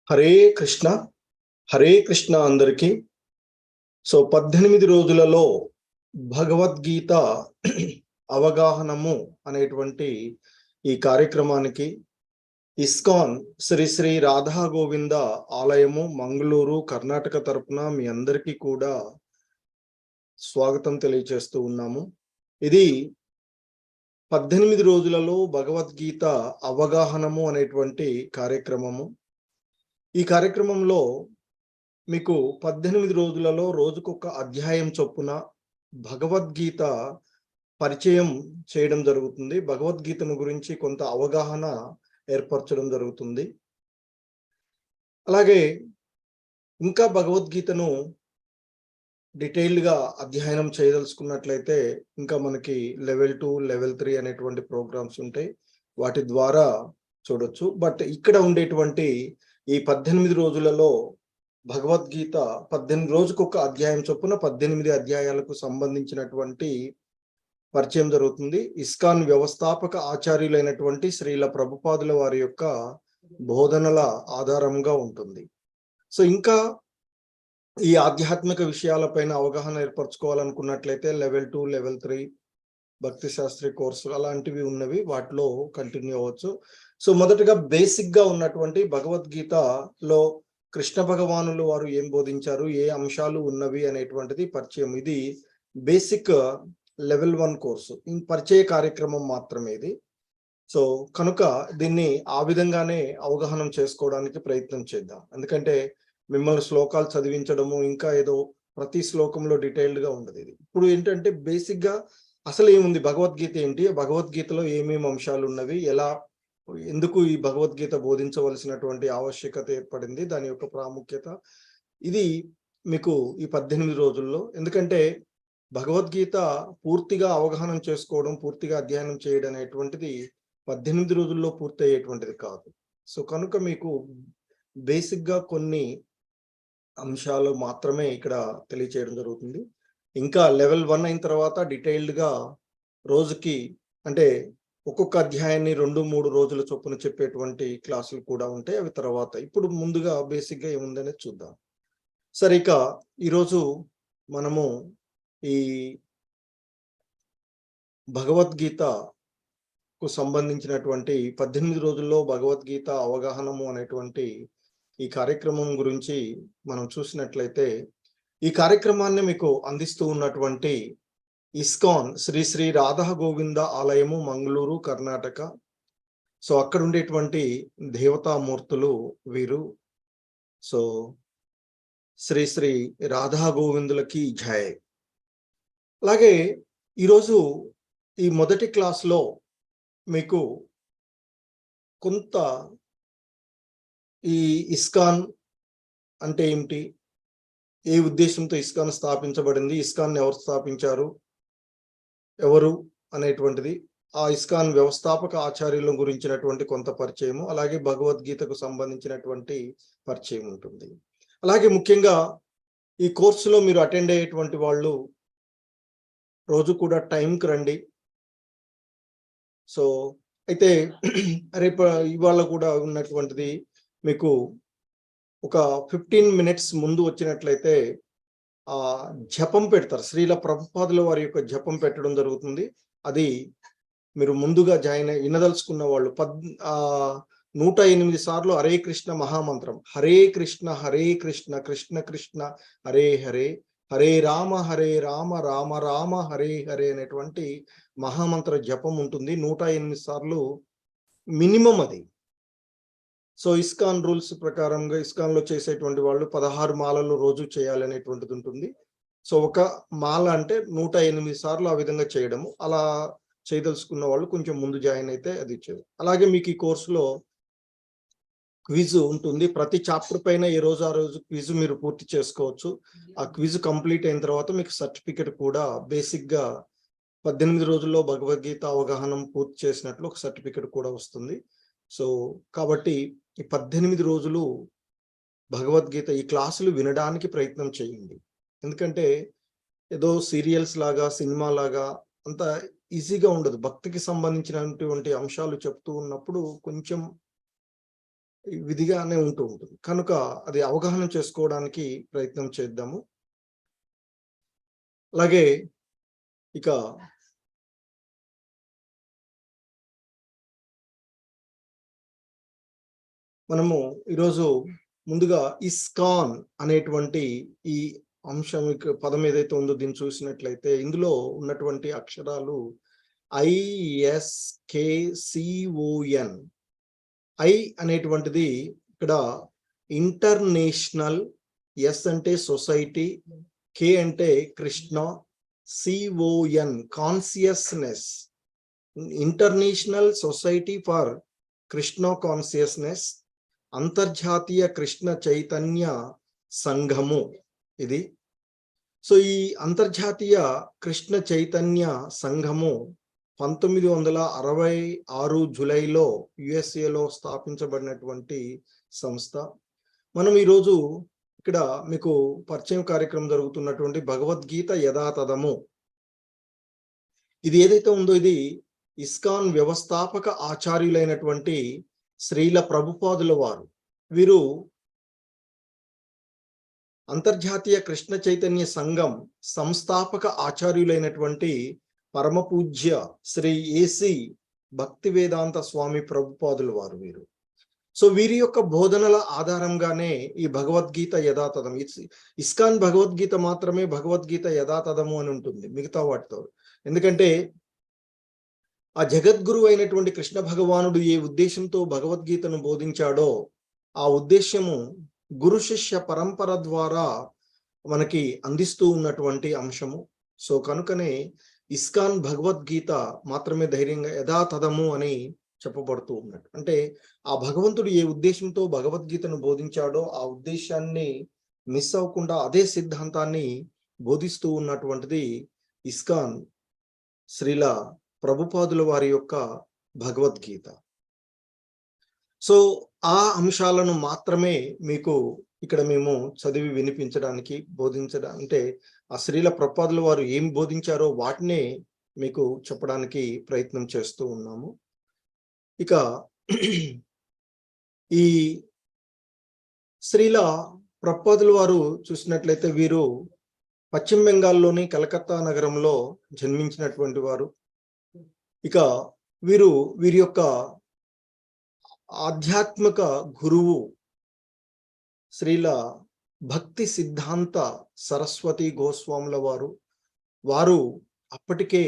హరే కృష్ణ హరే కృష్ణ అందరికీ. 18 రోజులలో భగవద్గీత అవగాహనము అనేటువంటి ఈ కార్యక్రమానికి ఇస్కాన్ శ్రీ శ్రీ రాధా గోవింద ఆలయము మంగళూరు కర్ణాటక తరపున మీ అందరికీ కూడా స్వాగతం తెలియజేస్తూ ఉన్నాము. ఇది 18 రోజులలో భగవద్గీత అవగాహనము అనేటువంటి కార్యక్రమము. ఈ కార్యక్రమంలో మీకు 18 రోజులలో రోజుకొక అధ్యాయం చొప్పున భగవద్గీత పరిచయం చేయడం జరుగుతుంది. భగవద్గీతను గురించి కొంత అవగాహన ఏర్పరచడం జరుగుతుంది. అలాగే ఇంకా భగవద్గీతను డీటెయిల్డ్గా అధ్యయనం చేయదలుచుకున్నట్లయితే ఇంకా మనకి లెవెల్ 2, లెవెల్ 3 అనేటువంటి ప్రోగ్రామ్స్ ఉంటాయి. వాటి ద్వారా చూడొచ్చు. బట్ ఇక్కడ ఉండేటువంటి ఈ 18 రోజులలో భగవద్గీత 18 రోజుకొక అధ్యాయం చొప్పున 18 అధ్యాయాలకు సంబంధించినటువంటి పరిచయం జరుగుతుంది. ఇస్కాన్ వ్యవస్థాపక ఆచార్యులైనటువంటి శ్రీల ప్రభుపాదుల వారి యొక్క బోధనల ఆధారంగా ఉంటుంది. సో ఇంకా ఈ ఆధ్యాత్మిక విషయాలపైన అవగాహన ఏర్పరచుకోవాలనుకున్నట్లయితే లెవెల్ 2, లెవెల్ 3 భక్తి శాస్త్రి కోర్సు అలాంటివి ఉన్నవి, వాటిలో కంటిన్యూ అవ్వచ్చు. సో మొదటగా బేసిక్ గా ఉన్నటువంటి భగవద్గీతలో కృష్ణ భగవానులు వారు ఏం బోధించారు, ఏ అంశాలు ఉన్నవి అనేటువంటిది పరిచయం. ఇది బేసిక్ లెవెల్ 1 కోర్సు, పరిచయ కార్యక్రమం మాత్రమే ఇది. సో కనుక దీన్ని ఆ విధంగానే అవగాహన చేసుకోవడానికి ప్రయత్నం చేద్దాం. ఎందుకంటే మిమ్మల్ని శ్లోకాలు చదివించడము ఇంకా ఏదో ప్రతి శ్లోకంలో డీటెయిల్డ్ గా ఉండదు. ఇది ఇప్పుడు ఏంటంటే బేసిక్ గా అసలు ఏముంది, భగవద్గీత ఏంటి, భగవద్గీతలో ఏమేమి అంశాలు ఉన్నవి, ఎందుకు ఈ భగవద్గీత బోధించవలసినటువంటి ఆవశ్యకత ఏర్పడింది, దాని యొక్క ప్రాముఖ్యత, ఇది మీకు ఈ 18 రోజుల్లో. ఎందుకంటే భగవద్గీత పూర్తిగా అవగాహన చేసుకోవడం, పూర్తిగా అధ్యయనం చేయడం అనేటువంటిది 18 రోజుల్లో పూర్తి అయ్యేటువంటిది కాదు. సో కనుక మీకు బేసిక్ గా కొన్ని అంశాలు మాత్రమే ఇక్కడ తెలియచేయడం జరుగుతుంది. ఇంకా లెవెల్ 1 అయిన తర్వాత డీటెయిల్డ్ గా రోజుకి అంటే ఒక్కొక్క అధ్యాయాన్ని 2-3 రోజుల చొప్పున చెప్పేటువంటి క్లాసులు కూడా ఉంటాయి. అవి తర్వాత. ఇప్పుడు ముందుగా బేసిక్ గా ఏముందనేది చూద్దాం. సరే, ఇక ఈరోజు మనము ఈ భగవద్గీతకు సంబంధించినటువంటి 18 రోజుల్లో భగవద్గీత అవగాహనము అనేటువంటి ఈ కార్యక్రమం గురించి మనం చూసినట్లయితే, ఈ కార్యక్రమాన్ని మీకు అందిస్తూ ఉన్నటువంటి ఇస్కాన్ శ్రీ శ్రీ రాధా గోవింద ఆలయము మంగళూరు కర్ణాటక. సో అక్కడ ఉండేటువంటి దేవతామూర్తులు వీరు. సో శ్రీ శ్రీ రాధా గోవిందులకి జై. అలాగే ఈరోజు ఈ మొదటి క్లాస్లో మీకు కొంత ఈ ఇస్కాన్ అంటే ఏమిటి, ఏ ఉద్దేశంతో ఇస్కాన్ స్థాపించబడింది, ఇస్కాన్ ఎవరు స్థాపించారు, ఎవరు అనేటువంటిది, ఆ ఇస్కాన్ వ్యవస్థాపక ఆచార్యుల గురించినటువంటి కొంత పరిచయము, అలాగే భగవద్గీతకు సంబంధించినటువంటి పరిచయం ఉంటుంది. అలాగే ముఖ్యంగా ఈ కోర్సులో మీరు అటెండ్ అయ్యేటువంటి వాళ్ళు రోజు కూడా టైంకి రండి. సో అయితే రేపు ఇవాళ కూడా ఉన్నటువంటిది మీకు ఒక 15 మినిట్స్ ముందు వచ్చినట్లయితే జపం పెడతారు. శ్రీల ప్రభుపాదుల వారి యొక్క జపం పెట్టడం జరుగుతుంది. అది మీరు ముందుగా జాయిన్ అయి వినదలుచుకున్న వాళ్ళు 108 సార్లు హరే కృష్ణ మహామంత్రం, హరే కృష్ణ కృష్ణ కృష్ణ హరే హరే, హరే రామ రామ రామ హరే హరే అనేటువంటి మహామంత్ర జపం ఉంటుంది. 108 సార్లు మినిమం అది. సో ఇస్కాన్ రూల్స్ ప్రకారంగా ఇస్కాన్ లో చేసేటువంటి వాళ్ళు 16 మాలలు రోజు చేయాలనేటువంటిది ఉంటుంది. సో ఒక మాల అంటే 108 సార్లు ఆ విధంగా చేయడము. అలా చేయదలుచుకున్న వాళ్ళు కొంచెం ముందు జాయిన్ అయితే అది చేయదు. అలాగే మీకు ఈ కోర్సులో క్విజ్ ఉంటుంది. ప్రతి చాప్టర్ పైన ఏ రోజు ఆ రోజు క్విజ్ మీరు పూర్తి చేసుకోవచ్చు. ఆ క్విజ్ కంప్లీట్ అయిన తర్వాత మీకు సర్టిఫికెట్ కూడా బేసిక్ గా 18 రోజుల్లో భగవద్గీత అవగాహన పూర్తి చేసినట్లు ఒక సర్టిఫికెట్ కూడా వస్తుంది. సో కాబట్టి ఈ 18 రోజులు భగవద్గీత ఈ క్లాసులు వినడానికి ప్రయత్నం చేయండి. ఎందుకంటే ఏదో సీరియల్స్ లాగా, సినిమా లాగా అంత ఈజీగా ఉండదు. భక్తికి సంబంధించినటువంటి అంశాలు చెప్తూ ఉన్నప్పుడు కొంచెం విధిగానే ఉంటూ ఉంటుంది. కనుక అది అవగాహన చేసుకోవడానికి ప్రయత్నం చేద్దాము. అలాగే ఇక మనము ఈరోజు ముందుగా ఇస్కాన్ అనేటువంటి ఈ అంశం పదం ఏదైతే ఉందో దీన్ని చూసినట్లయితే ఇందులో ఉన్నటువంటి అక్షరాలు ISKCON. ఐ అనేటువంటిది ఇక్కడ ఇంటర్నేషనల్, ఎస్ అంటే సొసైటీ, కే అంటే Krishna, CON consciousness, international society for Krishna consciousness, అంతర్జాతీయ కృష్ణ చైతన్య సంఘము ఇది. సో ఈ అంతర్జాతీయ కృష్ణ చైతన్య సంఘము 1966 జూలైలో యుఎస్ఏలో స్థాపించబడినటువంటి సంస్థ. మనం ఈరోజు ఇక్కడ మీకు పరిచయం కార్యక్రమం జరుగుతున్నటువంటి భగవద్గీత యథాతథము, ఇది ఏదైతే ఉందో ఇది ఇస్కాన్ వ్యవస్థాపక ఆచార్యులైనటువంటి శ్రీల ప్రభుపాదుల వారు. వీరు అంతర్జాతీయ కృష్ణ చైతన్య సంఘం సంస్థాపక ఆచార్యులైనటువంటి పరమ పూజ్య శ్రీ ఏసి భక్తివేదాంత స్వామి ప్రభుపాదుల వారు వీరు. సో వీరి యొక్క బోధనల ఆధారంగానే ఈ భగవద్గీత యథాతథం, ఇస్కాన్ భగవద్గీత మాత్రమే భగవద్గీత యథాతథము అని ఉంటుంది మిగతా వాటితో. ఎందుకంటే ఆ జగద్గురు అయినటువంటి కృష్ణ భగవానుడు ఏ ఉద్దేశంతో భగవద్గీతను బోధించాడో ఆ ఉద్దేశము గురు శిష్య పరంపర ద్వారా మనకి అందిస్తూ ఉన్నటువంటి అంశము. సో కనుకనే ఇస్కాన్ భగవద్గీత మాత్రమే ధైర్యంగా యథాతథము అని చెప్పబడుతూ ఉన్నట్టు. అంటే ఆ భగవంతుడు ఏ ఉద్దేశంతో భగవద్గీతను బోధించాడో ఆ ఉద్దేశాన్ని మిస్ అవ్వకుండా అదే సిద్ధాంతాన్ని బోధిస్తూ ఉన్నటువంటిది ఇస్కాన్ శ్రీల ప్రభుపాదుల వారి యొక్క భగవద్గీత. సో ఆ అంశాలను మాత్రమే మీకు ఇక్కడ మేము చదివి వినిపించడానికి, బోధించడానికి, అంటే ఆ శ్రీల ప్రభుపాదుల వారు ఏం బోధించారో వాటినే మీకు చెప్పడానికి ప్రయత్నం చేస్తూ ఉన్నాము. ఇక ఈ శ్రీల ప్రభుపాదుల వారు చూసినట్లయితే వీరు పశ్చిమ బెంగాల్లోని కలకత్తా నగరంలో జన్మించినటువంటి వారు. ఇక వీరి యొక్క ఆధ్యాత్మిక గురువు శ్రీల భక్తి సిద్ధాంత సరస్వతి గోస్వాముల వారు అప్పటికే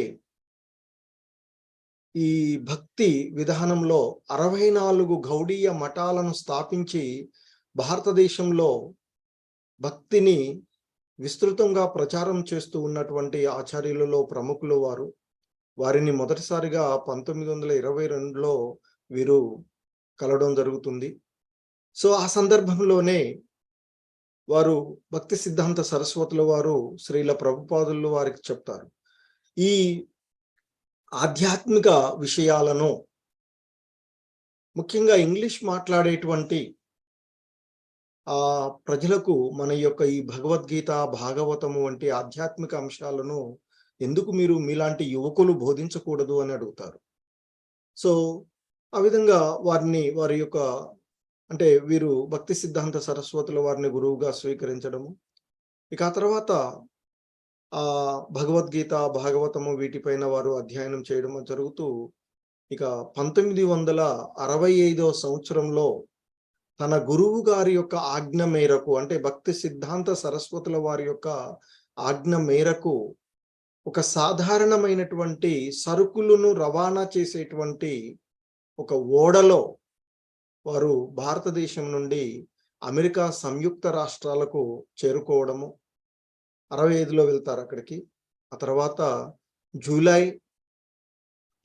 ఈ భక్తి విధానంలో 64 గౌడీయ మఠాలను స్థాపించి భారతదేశంలో భక్తిని విస్తృతంగా ప్రచారం చేస్తూ ఉన్నటువంటి ఆచార్యులలో ప్రముఖులు వారు. వారిని మొదటిసారిగా 1922లో వీరు కలవడం జరుగుతుంది. సో ఆ సందర్భంలోనే వారు భక్తి సిద్ధాంత సరస్వతుల వారు శ్రీల ప్రభుపాదుల వారికి చెప్తారు, ఈ ఆధ్యాత్మిక విషయాలను ముఖ్యంగా ఇంగ్లీష్ మాట్లాడేటువంటి ఆ ప్రజలకు మన యొక్క ఈ భగవద్గీత, భాగవతము వంటి ఆధ్యాత్మిక అంశాలను ఎందుకు మీరు మీలాంటి యువకులు బోధించకూడదు అని అడుగుతారు. సో ఆ విధంగా వారి యొక్క అంటే వీరు భక్తి సిద్ధాంత సరస్వతుల వారిని గురువుగా స్వీకరించడము. ఇక ఆ తర్వాత ఆ భగవద్గీత, భాగవతము వీటిపైన వారు అధ్యయనం చేయడం జరుగుతూ ఇక 1965వ సంవత్సరంలో తన గురువు గారి యొక్క ఆజ్ఞ మేరకు, అంటే భక్తి సిద్ధాంత సరస్వతుల వారి యొక్క ఆజ్ఞ మేరకు ఒక సాధారణమైనటువంటి సరుకులను రవాణా చేసేటువంటి ఒక ఓడలో వారు భారతదేశం నుండి అమెరికా సంయుక్త రాష్ట్రాలకు చేరుకోవడము. 65లో వెళ్తారు అక్కడికి. ఆ తర్వాత జూలై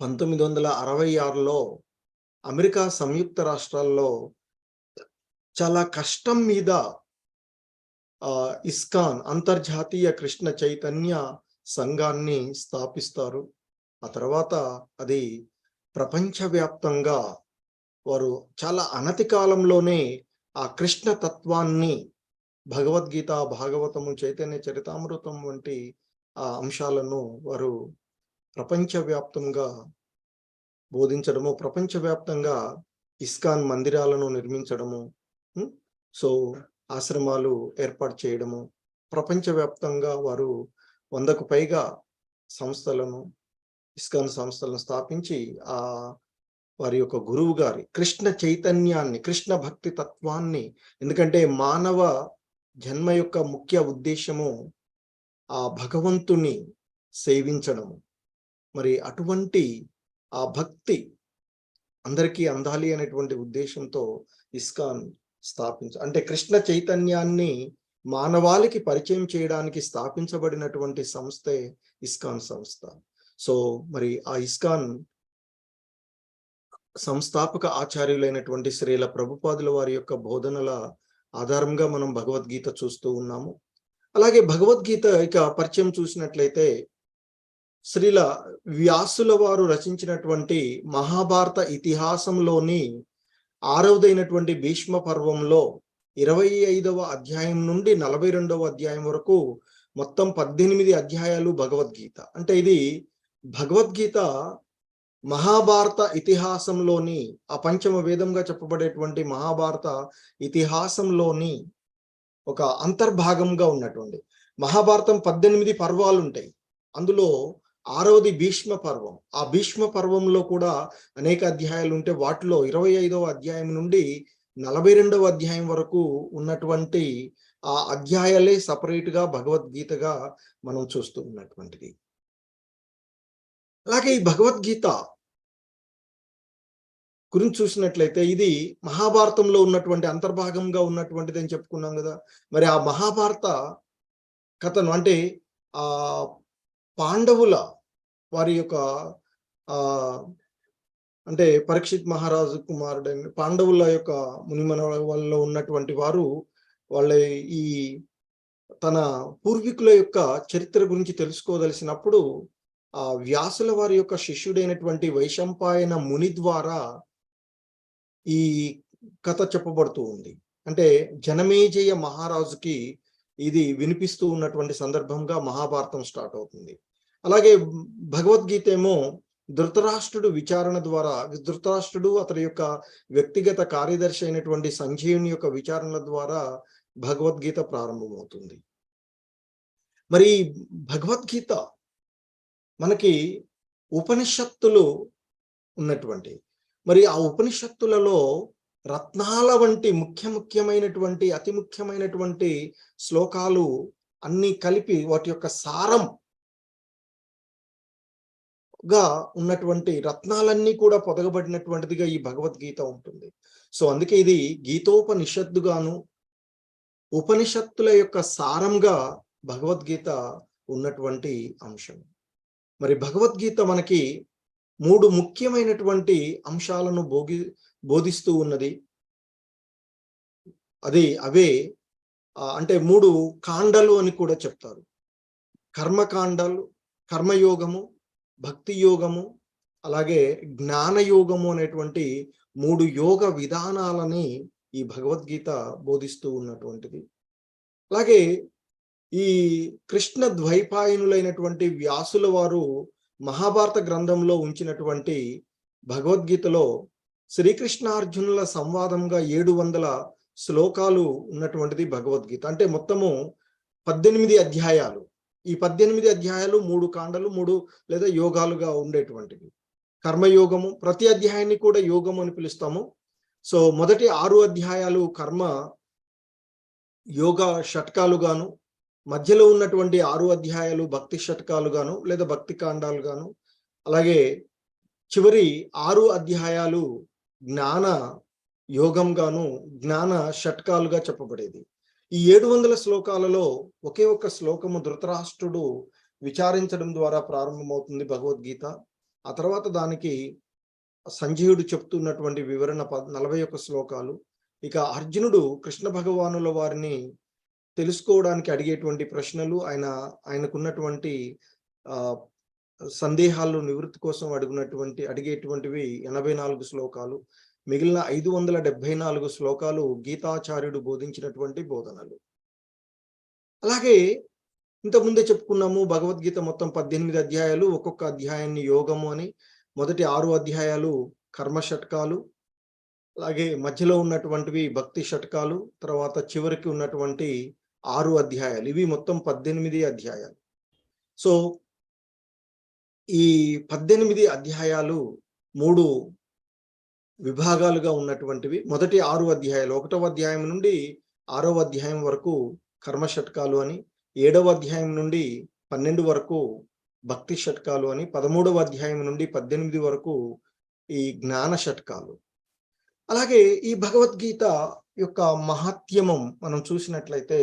1966లో అమెరికా సంయుక్త రాష్ట్రాల్లో చాలా కష్టం మీద ఇస్కాన్ అంతర్జాతీయ కృష్ణ చైతన్య సంఘాన్ని స్థాపిస్తారు. ఆ తర్వాత అది ప్రపంచవ్యాప్తంగా వారు చాలా అనతి కాలంలోనే ఆ కృష్ణ తత్వాన్ని భగవద్గీత, భాగవతము, చైతన్య చరితామృతం వంటి ఆ అంశాలను వారు ప్రపంచవ్యాప్తంగా బోధించడము, ప్రపంచవ్యాప్తంగా ఇస్కాన్ మందిరాలను నిర్మించడము, సో ఆశ్రమాలు ఏర్పాటు చేయడము, ప్రపంచవ్యాప్తంగా వారు 100కు పైగా సంస్థలను, ఇస్కాన్ సంస్థలను స్థాపించి వారి యొక్క గురువు గారి కృష్ణ చైతన్యాన్ని, కృష్ణ భక్తి తత్వాన్ని, ఎందుకంటే మానవ జన్మ యొక్క ముఖ్య ఉద్దేశము ఆ భగవంతుని సేవించడము. మరి అటువంటి ఆ భక్తి అందరికీ అందాలి అనేటువంటి ఉద్దేశంతో ఇస్కాన్ అంటే కృష్ణ చైతన్యాన్ని మానవాళికి పరిచయం చేయడానికి స్థాపించబడినటువంటి సంస్థే ఇస్కాన్ సంస్థ. సో మరి ఆ ఇస్కాన్ సంస్థాపక ఆచార్యులైనటువంటి శ్రీల ప్రభుపాదుల వారి యొక్క బోధనల ఆధారంగా మనం భగవద్గీత చూస్తూ ఉన్నాము. అలాగే భగవద్గీత ఇక పరిచయం చూసినట్లయితే శ్రీల వ్యాసుల వారు రచించినటువంటి మహాభారత ఇతిహాసంలోని 6వదైనటువంటి భీష్మ పర్వంలో 25వ అధ్యాయం నుండి 42వ అధ్యాయం వరకు మొత్తం 18 అధ్యాయాలు భగవద్గీత. అంటే ఇది భగవద్గీత మహాభారత ఇతిహాసంలోని ఆ పంచమ వేదంగా చెప్పబడేటువంటి మహాభారత ఇతిహాసంలోని ఒక అంతర్భాగంగా ఉన్నటువంటి మహాభారతం 18 పర్వాలు ఉంటాయి. అందులో 6వది భీష్మ పర్వం. ఆ భీష్మ పర్వంలో కూడా అనేక అధ్యాయాలు ఉంటే వాటిలో 25వ అధ్యాయం నుండి 42వ అధ్యాయం వరకు ఉన్నటువంటి ఆ అధ్యాయాలే సపరేట్ గా భగవద్గీతగా మనం చూస్తూ ఉన్నటువంటిది. అలాగే ఈ భగవద్గీత గురించి చూసినట్లయితే ఇది మహాభారతంలో ఉన్నటువంటి అంతర్భాగంగా ఉన్నటువంటిది అని చెప్పుకున్నాం కదా. మరి ఆ మహాభారత కథను అంటే ఆ పాండవుల వారి యొక్క అంటే పరీక్షిత్ మహారాజు కుమారుడైన పాండవుల యొక్క మునిమనవల్లో ఉన్నటువంటి వారు వాళ్ళ ఈ తన పూర్వీకుల యొక్క చరిత్ర గురించి తెలుసుకోదలిసినప్పుడు ఆ వ్యాసుల వారి యొక్క శిష్యుడైనటువంటి వైశంపాయన ముని ద్వారా ఈ కథ చెప్పబడుతూ ఉంది. అంటే జనమేజయ మహారాజుకి ఇది వినిపిస్తూ ఉన్నటువంటి సందర్భంగా మహాభారతం స్టార్ట్ అవుతుంది. అలాగే భగవద్గీత ఏమో ధృతరాష్ట్రుడు విచారణ ద్వారా, ధృతరాష్ట్రుడు అతని యొక్క వ్యక్తిగత కార్యదర్శి అయినటువంటి సంజీవుని యొక్క విచారణ ద్వారా భగవద్గీత ప్రారంభమవుతుంది. మరి భగవద్గీత మనకి ఉపనిషత్తులు ఉన్నటువంటి, మరి ఆ ఉపనిషత్తులలో రత్నాల వంటి ముఖ్యమైనటువంటి అతి ముఖ్యమైనటువంటి శ్లోకాలు అన్ని కలిపి వాటి యొక్క సారంగా ఉన్నటువంటి రత్నాలన్నీ కూడా పొదగబడినటువంటిదిగా ఈ భగవద్గీత ఉంటుంది. సో అందుకే ఇది గీతోపనిషత్తుగాను ఉపనిషత్తుల యొక్క సారంగా భగవద్గీత ఉన్నటువంటి అంశం. మరి భగవద్గీత మనకి 3 ముఖ్యమైనటువంటి అంశాలను బోధిస్తూ ఉన్నది. అవే అంటే 3 కాండలు అని కూడా చెప్తారు. కర్మకాండాలు, కర్మయోగము, భక్తి యోగము, అలాగే జ్ఞానయోగము అనేటువంటి 3 యోగ విధానాలని ఈ భగవద్గీత బోధిస్తూ ఉన్నటువంటిది. అలాగే ఈ కృష్ణ ద్వైపాయనులైనటువంటి వ్యాసుల వారు మహాభారత గ్రంథంలో ఉంచినటువంటి భగవద్గీతలో శ్రీకృష్ణార్జునుల సంవాదంగా 700 శ్లోకాలు ఉన్నటువంటిది భగవద్గీత. అంటే మొత్తము 18 అధ్యాయాలు. ఈ 18 అధ్యాయాలు 3 కాండలు, 3 లేదా యోగాలుగా ఉండేటువంటివి. కర్మయోగము, ప్రతి అధ్యాయాన్ని కూడా యోగము అని పిలుస్తాము. సో మొదటి 6 అధ్యాయాలు కర్మ యోగ షట్కాలుగాను, మధ్యలో ఉన్నటువంటి 6 అధ్యాయాలు భక్తి షట్కాలుగాను లేదా భక్తి కాండాలుగాను, అలాగే చివరి 6 అధ్యాయాలు జ్ఞాన యోగంగాను, జ్ఞాన షట్కాలుగా చెప్పబడేది. ఈ 700 శ్లోకాలలో ఒకే ఒక్క శ్లోకము ధృతరాష్ట్రుడు విచారించడం ద్వారా ప్రారంభమవుతుంది భగవద్గీత. ఆ తర్వాత దానికి సంజీవుడు చెప్తున్నటువంటి వివరణ 41 శ్లోకాలు. ఇక అర్జునుడు కృష్ణ భగవానుల వారిని తెలుసుకోవడానికి అడిగేటువంటి ప్రశ్నలు, ఆయనకున్నటువంటి సందేహాలు నివృత్తి కోసం అడిగేటువంటివి 84 శ్లోకాలు. మిగిలిన 574 శ్లోకాలు గీతాచార్యుడు బోధించినటువంటి బోధనలు. అలాగే ఇంతకుముందే చెప్పుకున్నాము భగవద్గీత మొత్తం 18 అధ్యాయాలు. ఒక్కొక్క అధ్యాయాన్ని యోగము అని, మొదటి 6 అధ్యాయాలు కర్మ షట్కాలు, అలాగే మధ్యలో ఉన్నటువంటివి భక్తి షట్కాలు, తర్వాత చివరికి ఉన్నటువంటి 6 అధ్యాయాలు. ఇవి మొత్తం 18 అధ్యాయాలు. సో, ఈ 18 అధ్యాయాలు 3 విభాగాలుగా ఉన్నటువంటివి. మొదటి 6 అధ్యాయాలు, 1వ అధ్యాయం నుండి 6వ అధ్యాయం వరకు కర్మ షట్కాలు అని, 7వ అధ్యాయం నుండి 12 వరకు భక్తి షట్కాలు అని, 13వ అధ్యాయం నుండి 18 వరకు ఈ జ్ఞాన షట్కాలు. అలాగే ఈ భగవద్గీత యొక్క మహాత్మ్యం మనం చూసినట్లయితే,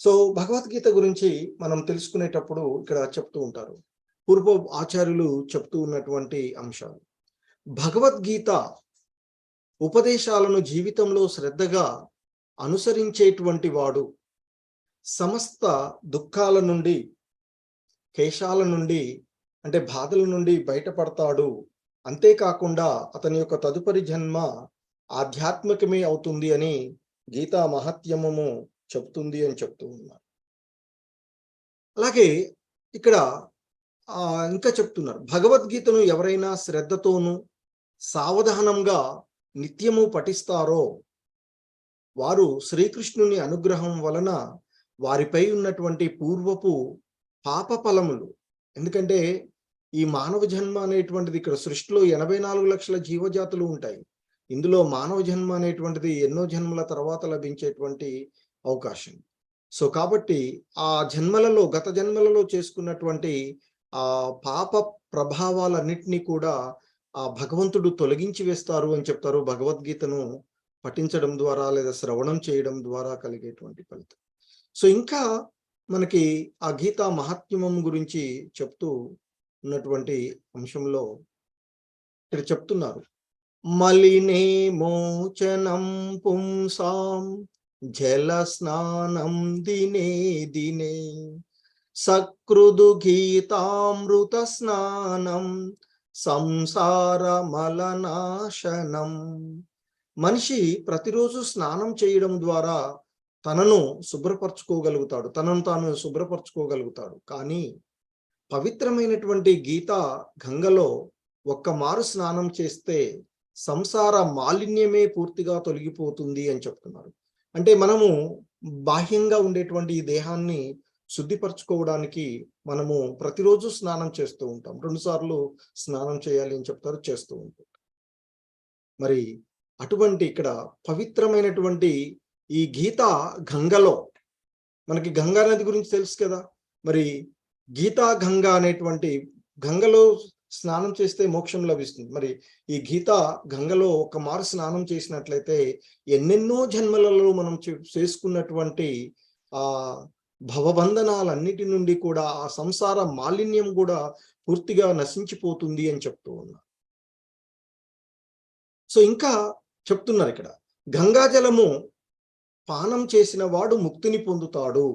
సో భగవద్గీత గురించి మనం తెలుసుకునేటప్పుడు ఇక్కడ చెప్తూ ఉంటారు. పూర్వ ఆచార్యులు చెప్తూ ఉన్నటువంటి అంశాలు. భగవద్గీత ఉపదేశాలను జీవితంలో శ్రద్ధగా అనుసరించేటువంటి వాడు సమస్త దుఃఖాల నుండి, కేశాల నుండి, అంటే బాధల నుండి బయటపడతాడు. అంతేకాకుండా అతని యొక్క తదుపరి జన్మ ఆధ్యాత్మికమే అవుతుంది అని గీతా మహత్యమము చెప్తుంది అని చెప్తూ ఉన్నారు. అలాగే ఇక్కడ ఇంకా చెప్తున్నారు, భగవద్గీతను ఎవరైనా శ్రద్ధతోనూ సావధానంగా నిత్యము పఠిస్తారో వారు శ్రీకృష్ణుని అనుగ్రహం వలన వారిపై ఉన్నటువంటి పూర్వపు పాప ఫలములు, ఎందుకంటే ఈ మానవ జన్మ అనేటువంటిది, ఇక్కడ సృష్టిలో 84 లక్షల జీవజాతులు ఉంటాయి. ఇందులో మానవ జన్మ అనేటువంటిది ఎన్నో జన్మల తర్వాత లభించేటువంటి అవకాశం. సో కాబట్టి ఆ జన్మలలో, గత జన్మలలో చేసుకున్నటువంటి ఆ పాప ప్రభావాలన్నిటినీ కూడా ఆ భగవంతుడు తొలగించి వేస్తారు అని చెప్తారు, భగవద్గీతను పఠించడం ద్వారా లేదా శ్రవణం చేయడం ద్వారా కలిగేటువంటి ఫలితం. సో ఇంకా మనకి ఆ గీతా మహాత్మ్యం గురించి చెప్తూ ఉన్నటువంటి అంశంలో ఇక్కడ చెప్తున్నారు, మలినే మోచనం పుంసాం జల స్నానం దినే దినే సకృదు గీతామృత స్నానం సంసార మలనాశనం. మనిషి ప్రతిరోజు స్నానం చేయడం ద్వారా తనను శుభ్రపరచుకోగలుగుతాడు, తనను తాను శుభ్రపరచుకోగలుగుతాడు. కానీ పవిత్రమైనటువంటి గీత గంగలో ఒక్కమారు స్నానం చేస్తే సంసార మాలిన్యమే పూర్తిగా తొలగిపోతుంది అని చెప్తున్నారు. అంటే మనము బాహ్యంగా ఉండేటువంటి ఈ దేహాన్ని శుద్ధిపరచుకోవడానికి మనము ప్రతిరోజు స్నానం చేస్తూ ఉంటాం. 2 సార్లు స్నానం చేయాలి అని చెప్తారు, చేస్తూ ఉంటాం. మరి అటువంటి ఇక్కడ పవిత్రమైనటువంటి ఈ గీత గంగలో, మనకి గంగా నది గురించి తెలుసు కదా, మరి గీతా గంగా అనేటువంటి గంగలో స్నానం చేస్తే మోక్షం లభిస్తుంది. మరి ఈ గీతా గంగలో ఒక మారు స్నానం చేసినట్లయితే ఎన్నెన్నో జన్మలలో మనం చేసుకున్నటువంటి ఆ భవబంధనాలన్నిటి నుండి కూడా, ఆ సంసార మాలిన్యం కూడా పూర్తిగా నశించిపోతుంది అని చెప్తూ ఉన్నారు. సో ఇంకా చెప్తున్నారు ఇక్కడ, గంగాజలము పానం చేసిన వాడు ముక్తిని పొందుతాడు.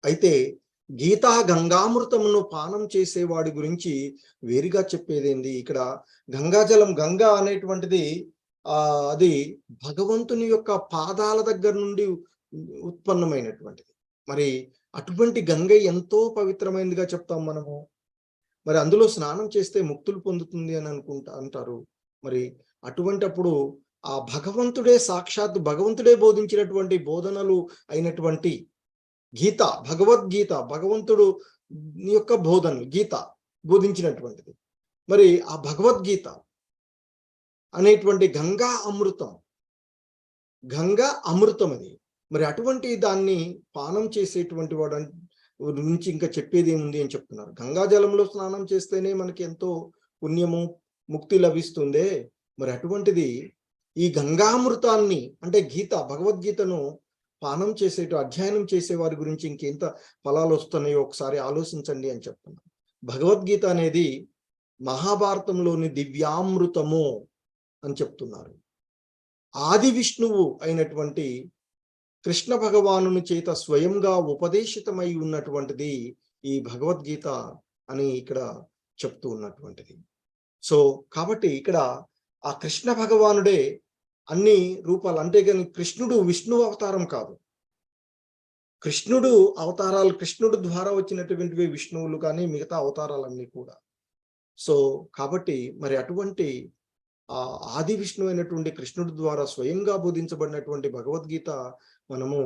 అయితే గీతా గంగామృతమును పానం చేసేవాడి గురించి వేరుగా చెప్పేదేంది? ఇక్కడ గంగాజలం, గంగా అనేటువంటిది అది భగవంతుని యొక్క పాదాల దగ్గర నుండి ఉత్పన్నమైనటువంటిది. మరి అటువంటి గంగ ఎంతో పవిత్రమైనదిగా చెప్తాం మనము. మరి అందులో స్నానం చేస్తే ముక్తులు పొందుతుంది అని అంటారు. మరి అటువంటప్పుడు ఆ భగవంతుడే, సాక్షాత్ భగవంతుడే బోధించినటువంటి బోధనలు అయినటువంటి గీత, భగవద్గీత, భగవంతుడు యొక్క బోధనలు, గీత బోధించినటువంటిది. మరి ఆ భగవద్గీత అనేటువంటి గంగా అమృతం, గంగా అమృతం అది. మరి అటువంటి దాన్ని పానం చేసేటువంటి వాడు నుంచి ఇంకా చెప్పేది ఏముంది అని చెప్తున్నారు. గంగాజలంలో స్నానం చేస్తేనే మనకి ఎంతో పుణ్యము, ముక్తి లభిస్తుందే. మరి అటువంటిది ఈ గంగామృతాన్ని, అంటే గీత, భగవద్గీతను పానం అధ్యయనం చేసే వారి గురించి ఇంకెంత ఫలాలు వస్తున్నాయో ఒకసారి ఆలోచించండి అని చెప్తున్నారు. భగవద్గీత అనేది మహాభారతంలోని దివ్యామృతము అని చెప్తున్నారు. ఆది విష్ణువు అయినటువంటి కృష్ణ భగవానుని చేత స్వయంగా ఉపదేశితమై ఉన్నటువంటిది ఈ భగవద్గీత అని ఇక్కడ చెప్తూ ఉన్నటువంటిది. సో కాబట్టి ఇక్కడ ఆ కృష్ణ భగవానుడే అన్ని రూపాలు, అంటే కానీ కృష్ణుడు విష్ణు అవతారం కాదు. కృష్ణుడు అవతారాలు, కృష్ణుడు ద్వారా వచ్చినటువంటివి విష్ణువులు కానీ మిగతా అవతారాలన్నీ కూడా. సో కాబట్టి మరి అటువంటి ఆ ఆది విష్ణువు అయినటువంటి కృష్ణుడి ద్వారా స్వయంగా బోధించబడినటువంటి భగవద్గీత మనము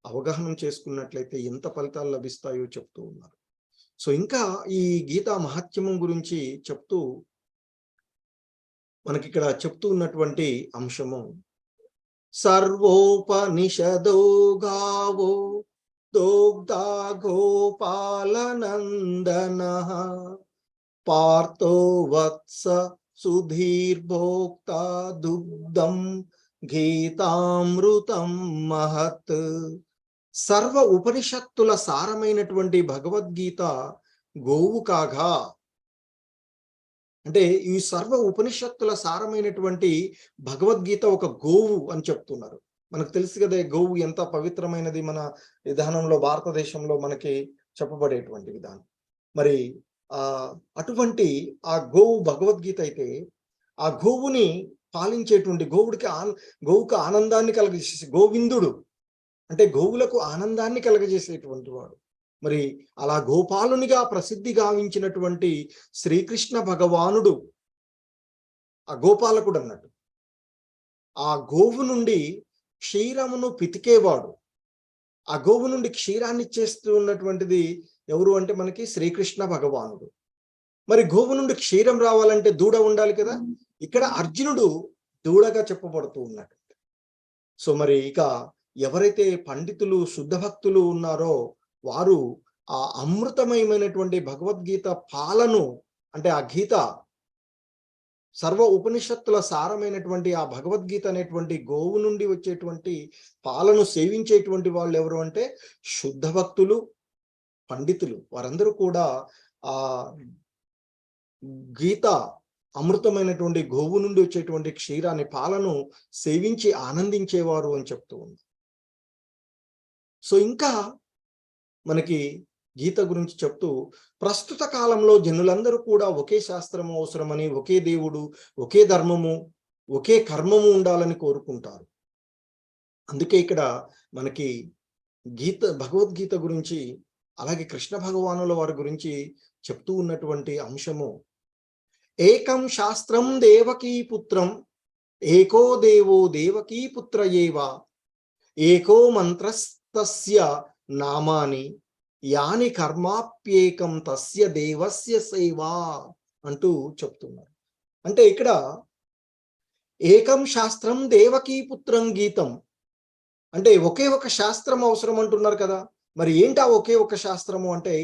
అవగాహన చేసుకున్నట్లయితే ఎంత ఫలితాలు లభిస్తాయో చెప్తూ ఉన్నారు. సో ఇంకా ఈ గీతా మహాత్మ్యం గురించి చెప్తూ మనకిక్కడ చెప్తూ ఉన్నటువంటి అంశము, సర్వోపనిషదో గావో దోగ్ధా గోపాలనందనః పార్థో వత్స సుధీర్భోక్త దుగ్ధం గీతామృతం మహత్. సర్వ ఉపనిషత్తుల సారమైనటువంటి భగవద్గీత గోవు కాగా, అంటే ఈ సర్వ ఉపనిషత్తుల సారమైనటువంటి భగవద్గీత ఒక గోవు అని చెప్తున్నారు. మనకు తెలుసు కదా గోవు ఎంత పవిత్రమైనది మన విధానంలో, భారతదేశంలో మనకి చెప్పబడేటువంటి విధానం. మరి అటువంటి ఆ గోవు భగవద్గీత అయితే, ఆ గోవుని పాలించేటువంటి గోవుకు ఆనందాన్ని కలగజేసే గోవిందుడు, అంటే గోవులకు ఆనందాన్ని కలగజేసేటువంటి వాడు. మరి అలా గోపాలునిగా ప్రసిద్ధి గావించినటువంటి శ్రీకృష్ణ భగవానుడు ఆ గోపాలకుడు అన్నట్టు. ఆ గోవు నుండి క్షీరమును పితికేవాడు. ఆ గోవు నుండి క్షీరాన్ని ఇచ్చేస్తూ ఉన్నటువంటిది ఎవరు అంటే మనకి శ్రీకృష్ణ భగవానుడు. మరి గోవు నుండి క్షీరం రావాలంటే దూడ ఉండాలి కదా. ఇక్కడ అర్జునుడు దూడగా చెప్పబడుతూ ఉన్నాడు. సో మరి ఇక ఎవరైతే పండితులు శుద్ధ భక్తులు ఉన్నారో వారు ఆ అమృతమయమైనటువంటి భగవద్గీత పాలను, అంటే ఆ గీత సర్వ ఉపనిషత్తుల సారమైనటువంటి ఆ భగవద్గీత అనేటువంటి గోవు నుండి వచ్చేటువంటి పాలను సేవించేటువంటి వాళ్ళు ఎవరు అంటే శుద్ధ భక్తులు, పండితులు. వారందరూ కూడా ఆ గీత అమృతమైనటువంటి గోవు నుండి వచ్చేటువంటి క్షీరాన్ని, పాలను సేవించి ఆనందించేవారు అని చెప్తూ ఉంది. సో ఇంకా మనకి గీత గురించి చెప్తూ, ప్రస్తుత కాలంలో జనులందరూ కూడా ఒకే శాస్త్రము అవసరమని, ఒకే దేవుడు, ఒకే ధర్మము, ఒకే కర్మము ఉండాలని కోరుకుంటారు. అందుకే ఇక్కడ మనకి భగవద్గీత గురించి, అలాగే కృష్ణ భగవానుల వారి గురించి చెప్తూ ఉన్నటువంటి అంశము, ఏకం శాస్త్రం దేవకీ పుత్రం ఏకో దేవో దేవకీ పుత్ర ఏవ ఏకో మంత్రస్తస్య నామాని యాని కర్మాప్యేకం తస్య దేవస్య సేవా అంటూ చెప్తున్నారు. అంటే ఇక్కడ ఏకం శాస్త్రం దేవకీ పుత్రం గీతం, అంటే ఒకే ఒక శాస్త్రం అవసరం అంటున్నారు కదా. మరి ఏంటా ఒకే ఒక శాస్త్రము అంటే,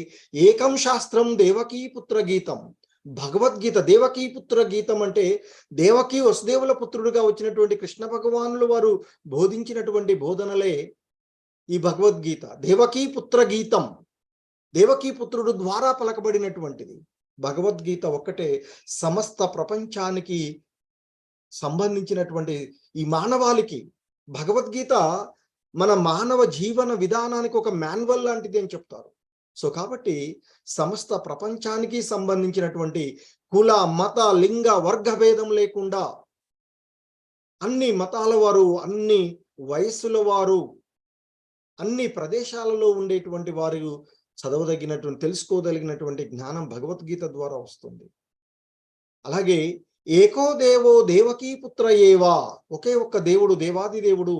ఏకం శాస్త్రం దేవకీ పుత్ర గీతం, భగవద్గీత దేవకీ పుత్ర గీతం అంటే దేవకీ వసుదేవుల పుత్రుడుగా వచ్చినటువంటి కృష్ణ భగవానులు వారు బోధించినటువంటి బోధనలే ఈ భగవద్గీత. దేవకీ పుత్ర గీతం, దేవకీ పుత్రుడు ద్వారా పలకబడినటువంటిది. భగవద్గీత ఒక్కటే సమస్త ప్రపంచానికి సంబంధించినటువంటి ఈ మానవాళికి భగవద్గీత మన మానవ జీవన విధానానికి ఒక మాన్యువల్ లాంటిది అని చెప్తారు. సో కాబట్టి సమస్త ప్రపంచానికి సంబంధించినటువంటి కుల, మత, లింగ, వర్గ భేదం లేకుండా అన్ని మతాల వారు, అన్ని వయస్సుల వారు, అన్ని ప్రదేశాలలో ఉండేటువంటి వారు చదవదగినటువంటి, తెలుసుకోదగినటువంటి జ్ఞానం భగవద్గీత ద్వారా వస్తుంది. అలాగే ఏకో దేవో దేవకీ పుత్ర ఏవా, ఒకే ఒక్క దేవుడు, దేవాది దేవుడు,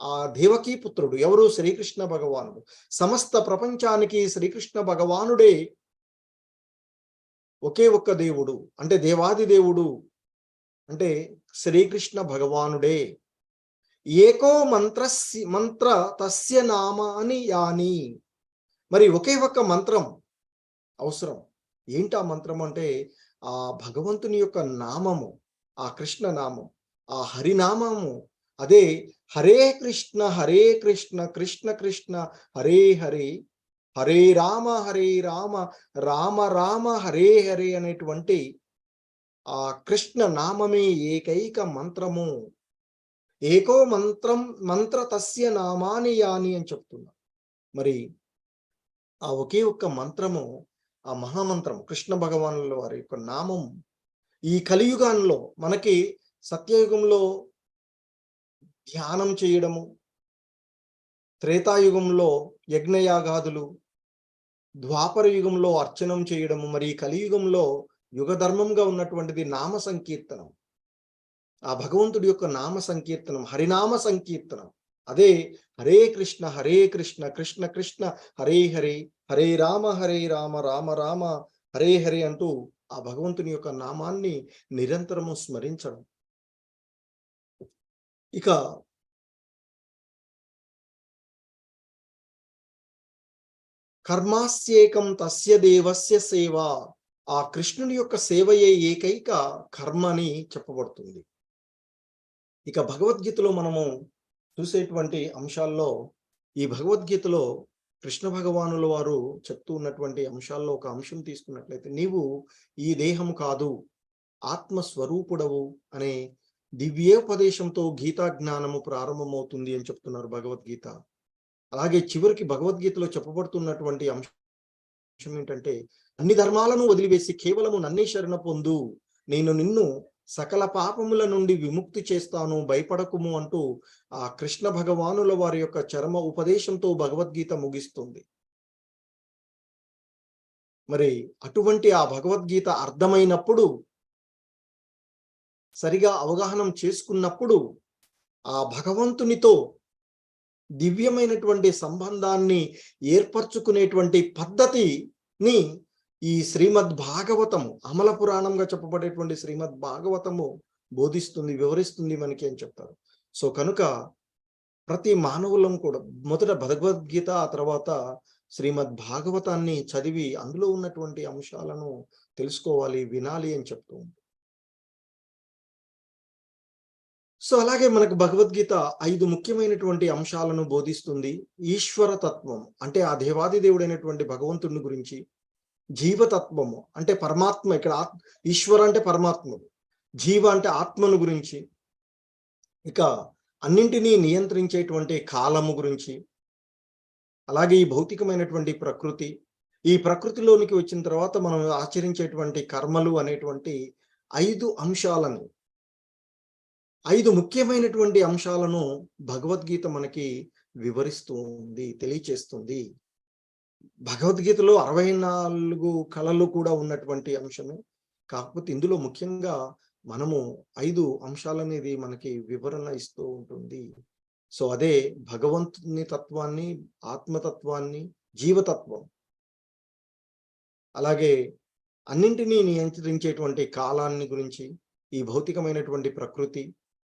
ఆ దేవకీ పుత్రుడు ఎవరు? శ్రీకృష్ణ భగవానుడు. సమస్త ప్రపంచానికి శ్రీకృష్ణ భగవానుడే ఒకే ఒక్క దేవుడు, అంటే దేవాది దేవుడు అంటే శ్రీకృష్ణ భగవానుడే. ఏకో మంత్ర తస్య నామాని యాని, మరి ఒకే ఒక్క మంత్రం అవసరం. ఏంటా మంత్రం అంటే ఆ భగవంతుని యొక్క నామము, ఆ కృష్ణ నామం, ఆ హరినామము. అదే హరే కృష్ణ కృష్ణ కృష్ణ హరే హరే, హరే రామ రామ రామ హరే హరే అనేటువంటి ఆ కృష్ణ నామమే ఏకైక మంత్రము. ఏకో మంత్ర తస్య నామాని యాని అని చెప్తున్నా. మరి ఆ ఒకే ఒక్క మంత్రము, ఆ మహామంత్రం కృష్ణ భగవానుల వారి యొక్క నామం ఈ కలియుగంలో మనకి, సత్యయుగంలో ధ్యానం చేయడము, త్రేతాయుగంలో యజ్ఞయాగాదులు, ద్వాపర యుగంలో అర్చనం చేయడము, మరి కలియుగంలో యుగ ధర్మంగా ఉన్నటువంటిది నామ సంకీర్తనం. ఆ భగవంతుడి యొక్క నామ సంకీర్తనం, హరినామ సంకీర్తనం. అదే హరే కృష్ణ కృష్ణ కృష్ణ హరే హరే, హరే రామ రామ రామ హరే హరే అంటూ ఆ భగవంతుని యొక్క నామాన్ని నిరంతరము స్మరించడం. ఇక కర్మాస్యేకం తస్య దేవస్య సేవ, ఆ కృష్ణుని యొక్క సేవయే ఏకైక కర్మ అని చెప్పబడుతుంది. ఇక భగవద్గీతలో మనము చూసేటువంటి అంశాల్లో, ఈ భగవద్గీతలో కృష్ణ భగవానుల వారు చెప్తూ ఉన్నటువంటి అంశాల్లో ఒక అంశం తీసుకున్నట్లయితే, నీవు ఈ దేహం కాదు, ఆత్మస్వరూపుడవు అనే దివ్యోపదేశంతో గీతా జ్ఞానము ప్రారంభమవుతుంది అని చెప్తున్నారు భగవద్గీత. అలాగే చివరికి భగవద్గీతలో చెప్పబడుతున్నటువంటి అంశం ఏంటంటే, అన్ని ధర్మాలను వదిలివేసి కేవలము నన్నే శరణ పొందు, నేను నిన్ను సకల పాపముల నుండి విముక్తి చేస్తాను, భయపడకుము అంటూ ఆ కృష్ణ భగవానుల వారి యొక్క చరమ ఉపదేశంతో భగవద్గీత ముగిస్తుంది. మరి అటువంటి ఆ భగవద్గీత అర్థమైనప్పుడు, సరిగా అవగాహన చేసుకున్నప్పుడు, ఆ భగవంతునితో దివ్యమైనటువంటి సంబంధాన్ని ఏర్పరచుకునేటువంటి పద్ధతిని ఈ శ్రీమద్ భాగవతము, అమల పురాణంగా చెప్పబడేటువంటి శ్రీమద్ భాగవతము బోధిస్తుంది, వివరిస్తుంది మనకి అని చెప్తారు. సో కనుక ప్రతి మానవులం కూడా మొదట భగవద్గీత, ఆ తర్వాత శ్రీమద్ భాగవతాన్ని చదివి అందులో ఉన్నటువంటి అంశాలను తెలుసుకోవాలి, వినాలి అని చెప్తూ ఉంది. సో అలాగే మనకు భగవద్గీత 5 ముఖ్యమైనటువంటి అంశాలను బోధిస్తుంది. ఈశ్వర తత్వం అంటే ఆ దేవాది దేవుడైనటువంటి భగవంతుని గురించి, జీవతత్వము అంటే పరమాత్మ, ఇక్కడ ఈశ్వర అంటే పరమాత్మ, జీవ అంటే ఆత్మను గురించి, ఇక అన్నింటినీ నియంత్రించేటువంటి కాలము గురించి, అలాగే ఈ భౌతికమైనటువంటి ప్రకృతి, ఈ ప్రకృతిలోనికి వచ్చిన తర్వాత మనం ఆచరించేటువంటి కర్మలు అనేటువంటి 5 అంశాలను, 5 ముఖ్యమైనటువంటి అంశాలను భగవద్గీత మనకి వివరిస్తుంది, తెలియచేస్తుంది. భగవద్గీతలో 64 కళలు కూడా ఉన్నటువంటి అంశమే. కాకపోతే ఇందులో ముఖ్యంగా మనము 5 అంశాలనేది మనకి వివరణ ఇస్తూ ఉంటుంది. సో అదే భగవంతుని తత్వాన్ని, ఆత్మతత్వాన్ని, జీవతత్వం, అలాగే అన్నింటినీ నియంత్రించేటువంటి కాలాన్ని గురించి, ఈ భౌతికమైనటువంటి ప్రకృతి,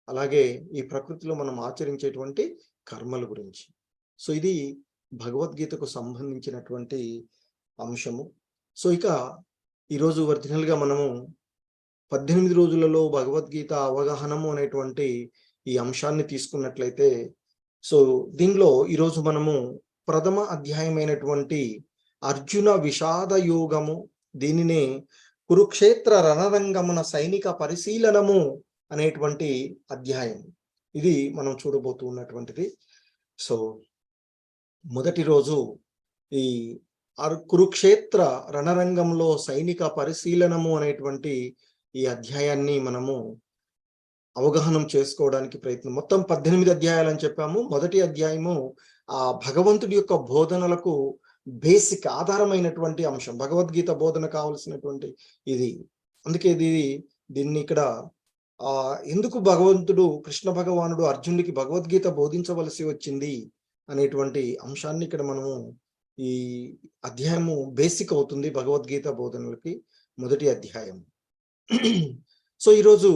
అలాగే ఈ ప్రకృతిలో మనం ఆచరించేటువంటి కర్మల గురించి. సో ఇది భగవద్గీతకు సంబంధించినటువంటి అంశము. సో ఇక ఈరోజు ఒరిజినల్గా మనము 18 రోజులలో భగవద్గీత అవగాహనము అనేటువంటి ఈ అంశాన్ని తీసుకున్నట్లయితే, సో దీనిలో ఈరోజు మనము ప్రథమ అధ్యాయమైనటువంటి అర్జున విషాద యోగము, దీనినే కురుక్షేత్ర రణరంగమున సైనిక పరిశీలనము అనేటువంటి అధ్యాయం, ఇది మనం చూడబోతూ ఉన్నటువంటిది. సో మొదటి రోజు ఈ కురుక్షేత్ర రణరంగంలో సైనిక పరిశీలనము అనేటువంటి ఈ అధ్యాయాన్ని మనము అవగాహన చేసుకోవడానికి ప్రయత్నం. మొత్తం 18 అధ్యాయాలు అని చెప్పాము. మొదటి అధ్యాయము ఆ భగవంతుడి యొక్క బోధనలకు బేసిక్ ఆధారమైనటువంటి అంశం, భగవద్గీత బోధన కావలసినటువంటి ఇది. అందుకే దీన్ని ఇక్కడ ఎందుకు భగవంతుడు, కృష్ణ భగవానుడు అర్జునుడికి భగవద్గీత బోధించవలసి వచ్చింది అనేటువంటి అంశాన్ని ఇక్కడ మనము, ఈ అధ్యాయము బేసిక్ అవుతుంది భగవద్గీత బోధనలకి, మొదటి అధ్యాయం. సో ఈరోజు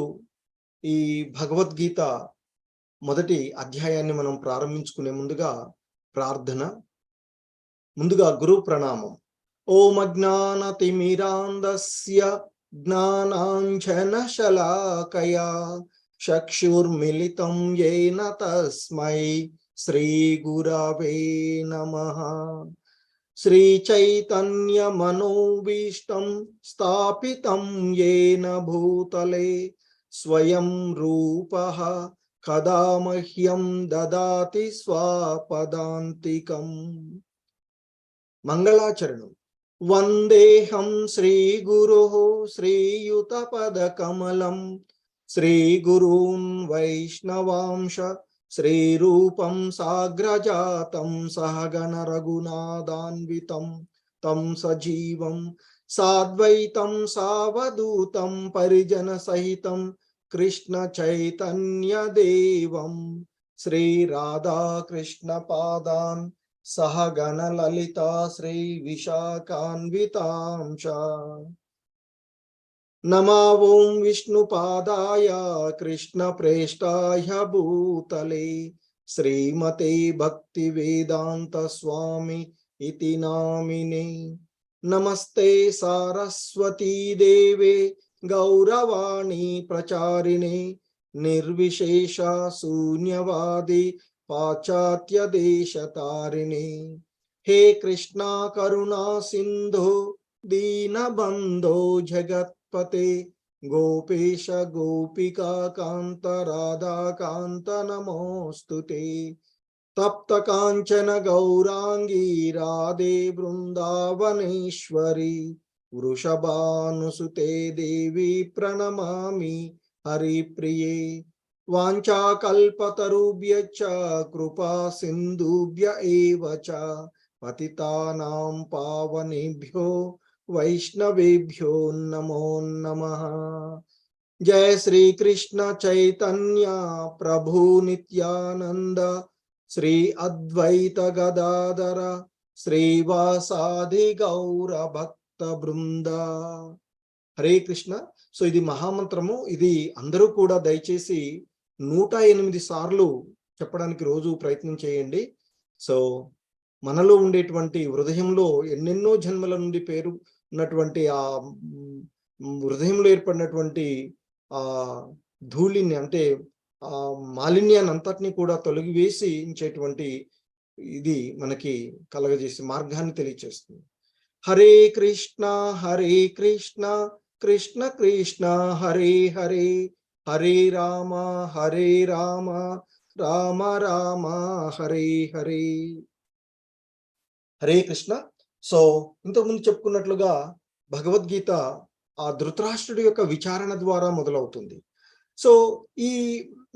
ఈ భగవద్గీత మొదటి అధ్యాయాన్ని మనం ప్రారంభించుకునే ముందుగా ప్రార్థన, ముందుగా గురు ప్రణామం. ఓం అజ్ఞానతిమిరాంధస్య జ్ఞానాంజనశలాకయా చక్షుర్మిలితం యేన తస్మై శ్రీ గురవే నమః. శ్రీచైతన్య మనోభీష్టం స్థాపితం యేన భూతలే స్వయం రూపః కదా మహ్యం దదాతి స్వపదాంతికం. మంగళాచరణం. వందేహం శ్రీగురుః శ్రీయుతపదకమలం శ్రీగురూన్ వైష్ణవాంశ శ్రీరూపం సాగ్రజాతం సహగణ రఘునాథాన్వితం తం సజీవం సాద్వైతం సావధూతం పరిజన సహితం కృష్ణ చైతన్య దేవం శ్రీ రాధా కృష్ణ పాదాన్ సహగణ లలిత శ్రీ విశాఖాన్వితాంశ నమో ఓం విష్ణుపాదాయ కృష్ణ ప్రేష్టాయ భూతలే శ్రీమతే భక్తి వేదాంత స్వామి ఇతి నామినే. నమస్తే సారస్వతీ దేవే గౌరవాణి ప్రచారిణే నిర్విశేష శూన్యవాది పాశ్చాత్య దేశతారిణే. హే కృష్ణ కరుణా సింధు దీనబంధో జగత్పతే గోపేశ గోపికా కాంత రాధాకాంత నమోస్తుతే. తప్త కాంచన గౌరాంగీ రాధే బృందావనేశ్వరి వృషభానుసుతే దేవి ప్రణమామి హరిప్రియే. వాంఛాకల్పతరుభ్యశ్చ కృపా సింధుభ్య ఏవ చ పతితానాం పావనేభ్యో వైష్ణవేభ్యో నమో నమః. జయ శ్రీ కృష్ణ చైతన్య ప్రభు నిత్యానంద శ్రీ అద్వైత గదాధర శ్రీవాసాది గౌర భక్త బృంద. హరే కృష్ణ. సో ఇది మహామంత్రము. ఇది అందరూ కూడా దయచేసి 108 సార్లు చెప్పడానికి రోజు ప్రయత్నం చేయండి. సో మనలో ఉండేటువంటి హృదయంలో ఎన్నెన్నో జన్మల నుండి పేరు ఉన్నటువంటి ఆ హృదయంలో ఏర్పడినటువంటి ఆ ధూళిని అంటే ఆ మాలిన్యాన్ని అంతటినీ కూడా తొలగివేసి ఇచ్చేటువంటి ఇది మనకి కలగజేసే మార్గాన్ని తెలియచేస్తుంది. హరే కృష్ణ కృష్ణ కృష్ణ హరే హరే హరే రామ రామ రామ హరే హరే. హరే కృష్ణ. సో ఇంతకుముందు చెప్పుకున్నట్లుగా భగవద్గీత ఆ ధృతరాష్ట్రుడి యొక్క విచారణ ద్వారా మొదలవుతుంది. సో ఈ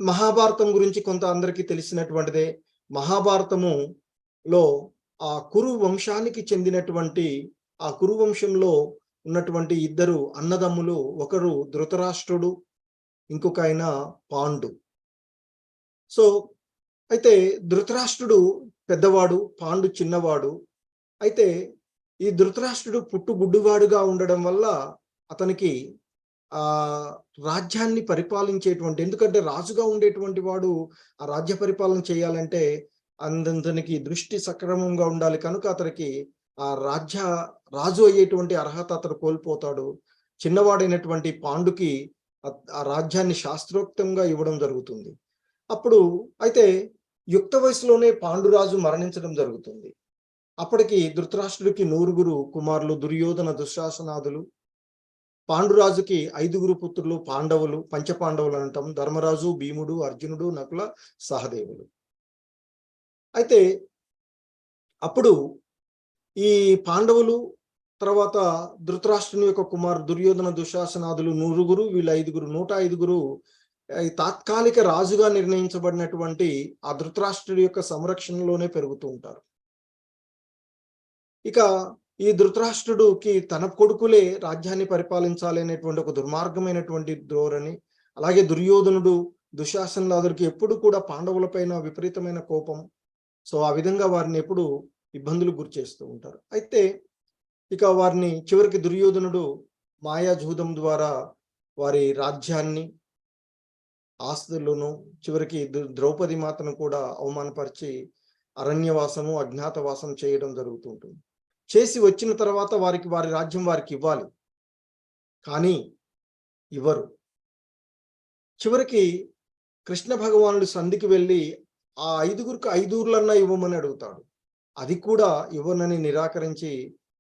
మహాభారతం గురించి కొంత అందరికీ తెలిసినటువంటిదే. మహాభారతములో ఆ కురు వంశానికి చెందినటువంటి ఆ కురు వంశంలో ఉన్నటువంటి ఇద్దరు అన్నదమ్ములు, ఒకరు ధృతరాష్ట్రుడు, ఇంకొక ఆయన పాండు. సో అయితే ధృతరాష్ట్రుడు పెద్దవాడు, పాండు చిన్నవాడు. అయితే ఈ ధృతరాష్ట్రుడు పుట్టుగుడ్డువాడుగా ఉండడం వల్ల అతనికి ఆ రాజ్యాన్ని పరిపాలించేటువంటి, ఎందుకంటే రాజుగా ఉండేటువంటి వాడు ఆ రాజ్య పరిపాలన చేయాలంటే అందరికి దృష్టి సక్రమంగా ఉండాలి కనుక అతనికి ఆ రాజు అయ్యేటువంటి అర్హత అతడు కోల్పోతాడు. చిన్నవాడైనటువంటి పాండుకి ఆ రాజ్యాన్ని శాస్త్రోక్తంగా ఇవ్వడం జరుగుతుంది. అప్పుడు అయితే యుక్త వయసులోనే పాండురాజు మరణించడం జరుగుతుంది. అప్పటికి ధృతరాష్ట్రుడికి 9 కుమారులు, దుర్యోధన దుశ్శాసనాదులు. పాండురాజుకి 5 పుత్రులు, పాండవులు, పంచపాండవులు అంటాం. ధర్మరాజు, భీముడు, అర్జునుడు, నకుల, సహదేవులు. అయితే అప్పుడు ఈ పాండవులు తర్వాత ధృతరాష్ట్రుని యొక్క కుమారు దుర్యోధన దుశ్శాసనాదులు 9, వీళ్ళ 5, 105 తాత్కాలిక రాజుగా నిర్ణయించబడినటువంటి ఆ ధృతరాష్ట్రుడి యొక్క సంరక్షణలోనే పెరుగుతూ ఉంటారు. ఇక ఈ ధృతరాష్ట్రుడికి తన కొడుకులే రాజ్యాన్ని పరిపాలించాలి అనేటువంటి ఒక దుర్మార్గమైనటువంటి ధోరణి. అలాగే దుర్యోధనుడు, దుశ్శాసనాదులకి ఎప్పుడు కూడా పాండవుల పైన విపరీతమైన కోపం. సో ఆ విధంగా వారిని ఎప్పుడు ఇబ్బందులు గురి చేస్తూ ఉంటారు. అయితే ఇక వారిని చివరికి దుర్యోధనుడు మాయాజూదం ద్వారా వారి రాజ్యాన్ని, ఆస్తులను, చివరికి ద్రౌపది మాతను కూడా అవమానపరిచి అరణ్యవాసము, అజ్ఞాతవాసం చేయడం జరుగుతూ ఉంటుంది. చేసి వచ్చిన తర్వాత వారి రాజ్యం వారికి ఇవ్వాలి, కానీ ఇవ్వరు. చివరికి కృష్ణ భగవానుడు సంధికి వెళ్ళి ఆ 5కి 5 ఊర్లన్నా ఇవ్వమని అడుగుతాడు. అది కూడా ఇవ్వనని నిరాకరించి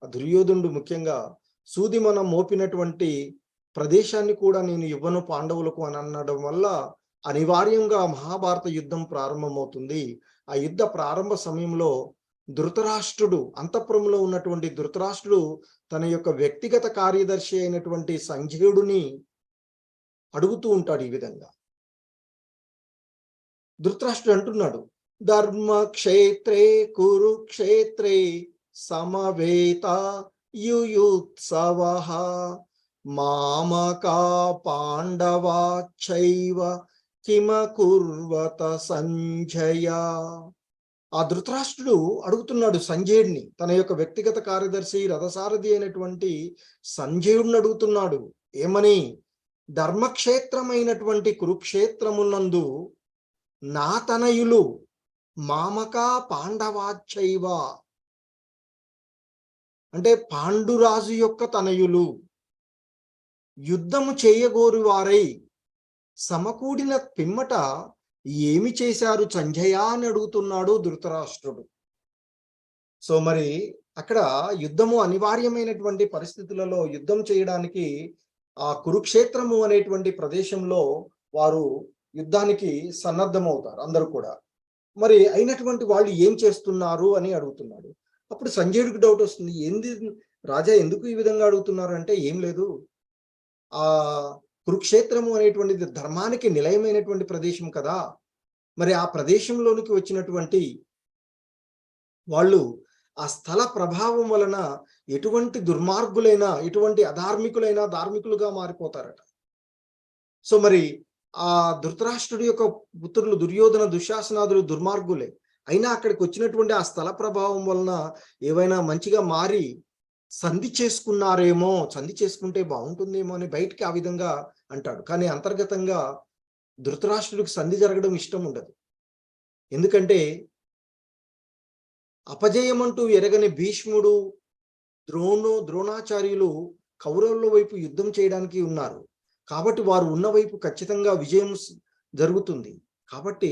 ఆ దుర్యోధనుడు ముఖ్యంగా సూది మనం మోపినటువంటి ప్రదేశాన్ని కూడా నేను ఇవ్వను పాండవులకు అని అనడం వల్ల అనివార్యంగా మహాభారత యుద్ధం ప్రారంభమవుతుంది. ఆ యుద్ధ ప్రారంభ సమయంలో ధృతరాష్ట్రుడు, అంతఃపురంలో ఉన్నటువంటి ధృతరాష్ట్రుడు తన యొక్క వ్యక్తిగత కార్యదర్శి అయినటువంటి సంజయుడిని అడుగుతూ ఉంటాడు. ఈ విధంగా ధృతరాష్ట్రుడు అంటున్నాడు, ధర్మక్షేత్రే కురుక్షేత్రే సమవేత యుయుత్సవః మామకా పాండవా చైవ కిమకుర్వత సంజయ. ఆ ధృతరాష్ట్రుడు అడుగుతున్నాడు సంజయుడిని, తన యొక్క వ్యక్తిగత కార్యదర్శి రథసారథి అయినటువంటి సంజయుడిని అడుగుతున్నాడు ఏమని, ధర్మక్షేత్రమైనటువంటి కురుక్షేత్రమునందు నా తనయులు మామకా పాండవాచైవ, అంటే పాండురాజు యొక్క తనయులు యుద్ధము చేయగోరు వారై సమకూడిన పిమ్మట ఏమి చేశారు సంజయ అని అడుగుతున్నాడు ధృతరాష్ట్రుడు. సో మరి అక్కడ యుద్ధము అనివార్యమైనటువంటి పరిస్థితులలో యుద్ధం చేయడానికి ఆ కురుక్షేత్రము అనేటువంటి ప్రదేశంలో వారు యుద్ధానికి సన్నద్ధమవుతారు అందరూ కూడా. మరి అయినటువంటి వాళ్ళు ఏం చేస్తున్నారు అని అడుగుతున్నాడు. అప్పుడు సంజయుడికి డౌట్ వస్తుంది, రాజా ఎందుకు ఈ విధంగా అడుగుతున్నారు అంటే, ఏం లేదు, ఆ కురుక్షేత్రము అనేటువంటిది ధర్మానికి నిలయమైనటువంటి ప్రదేశం కదా, మరి ఆ ప్రదేశంలోనికి వచ్చినటువంటి వాళ్ళు ఆ స్థల ప్రభావం వలన ఎటువంటి దుర్మార్గులైనా ఎటువంటి అధార్మికులైనా ధార్మికులుగా మారిపోతారట. సో మరి ఆ ధృతరాష్ట్రుడి యొక్క పుత్రులు దుర్యోధన దుశ్శాసనాదులు దుర్మార్గులే, అయినా అక్కడికి వచ్చినటువంటి ఆ స్థల ప్రభావం వలన ఏవైనా మంచిగా మారి సంధి చేసుకున్నారేమో, సంధి చేసుకుంటే బాగుంటుందేమో అని బయటికి ఆ విధంగా అంటాడు. కానీ అంతర్గతంగా ధృతరాష్ట్రుడికి సంధి జరగడం ఇష్టం ఉండదు. ఎందుకంటే అపజయమంటూ ఎరగని భీష్ముడు, ద్రోణాచార్యులు కౌరవుల వైపు యుద్ధం చేయడానికి ఉన్నారు కాబట్టి వారు ఉన్న వైపు ఖచ్చితంగా విజయం జరుగుతుంది. కాబట్టి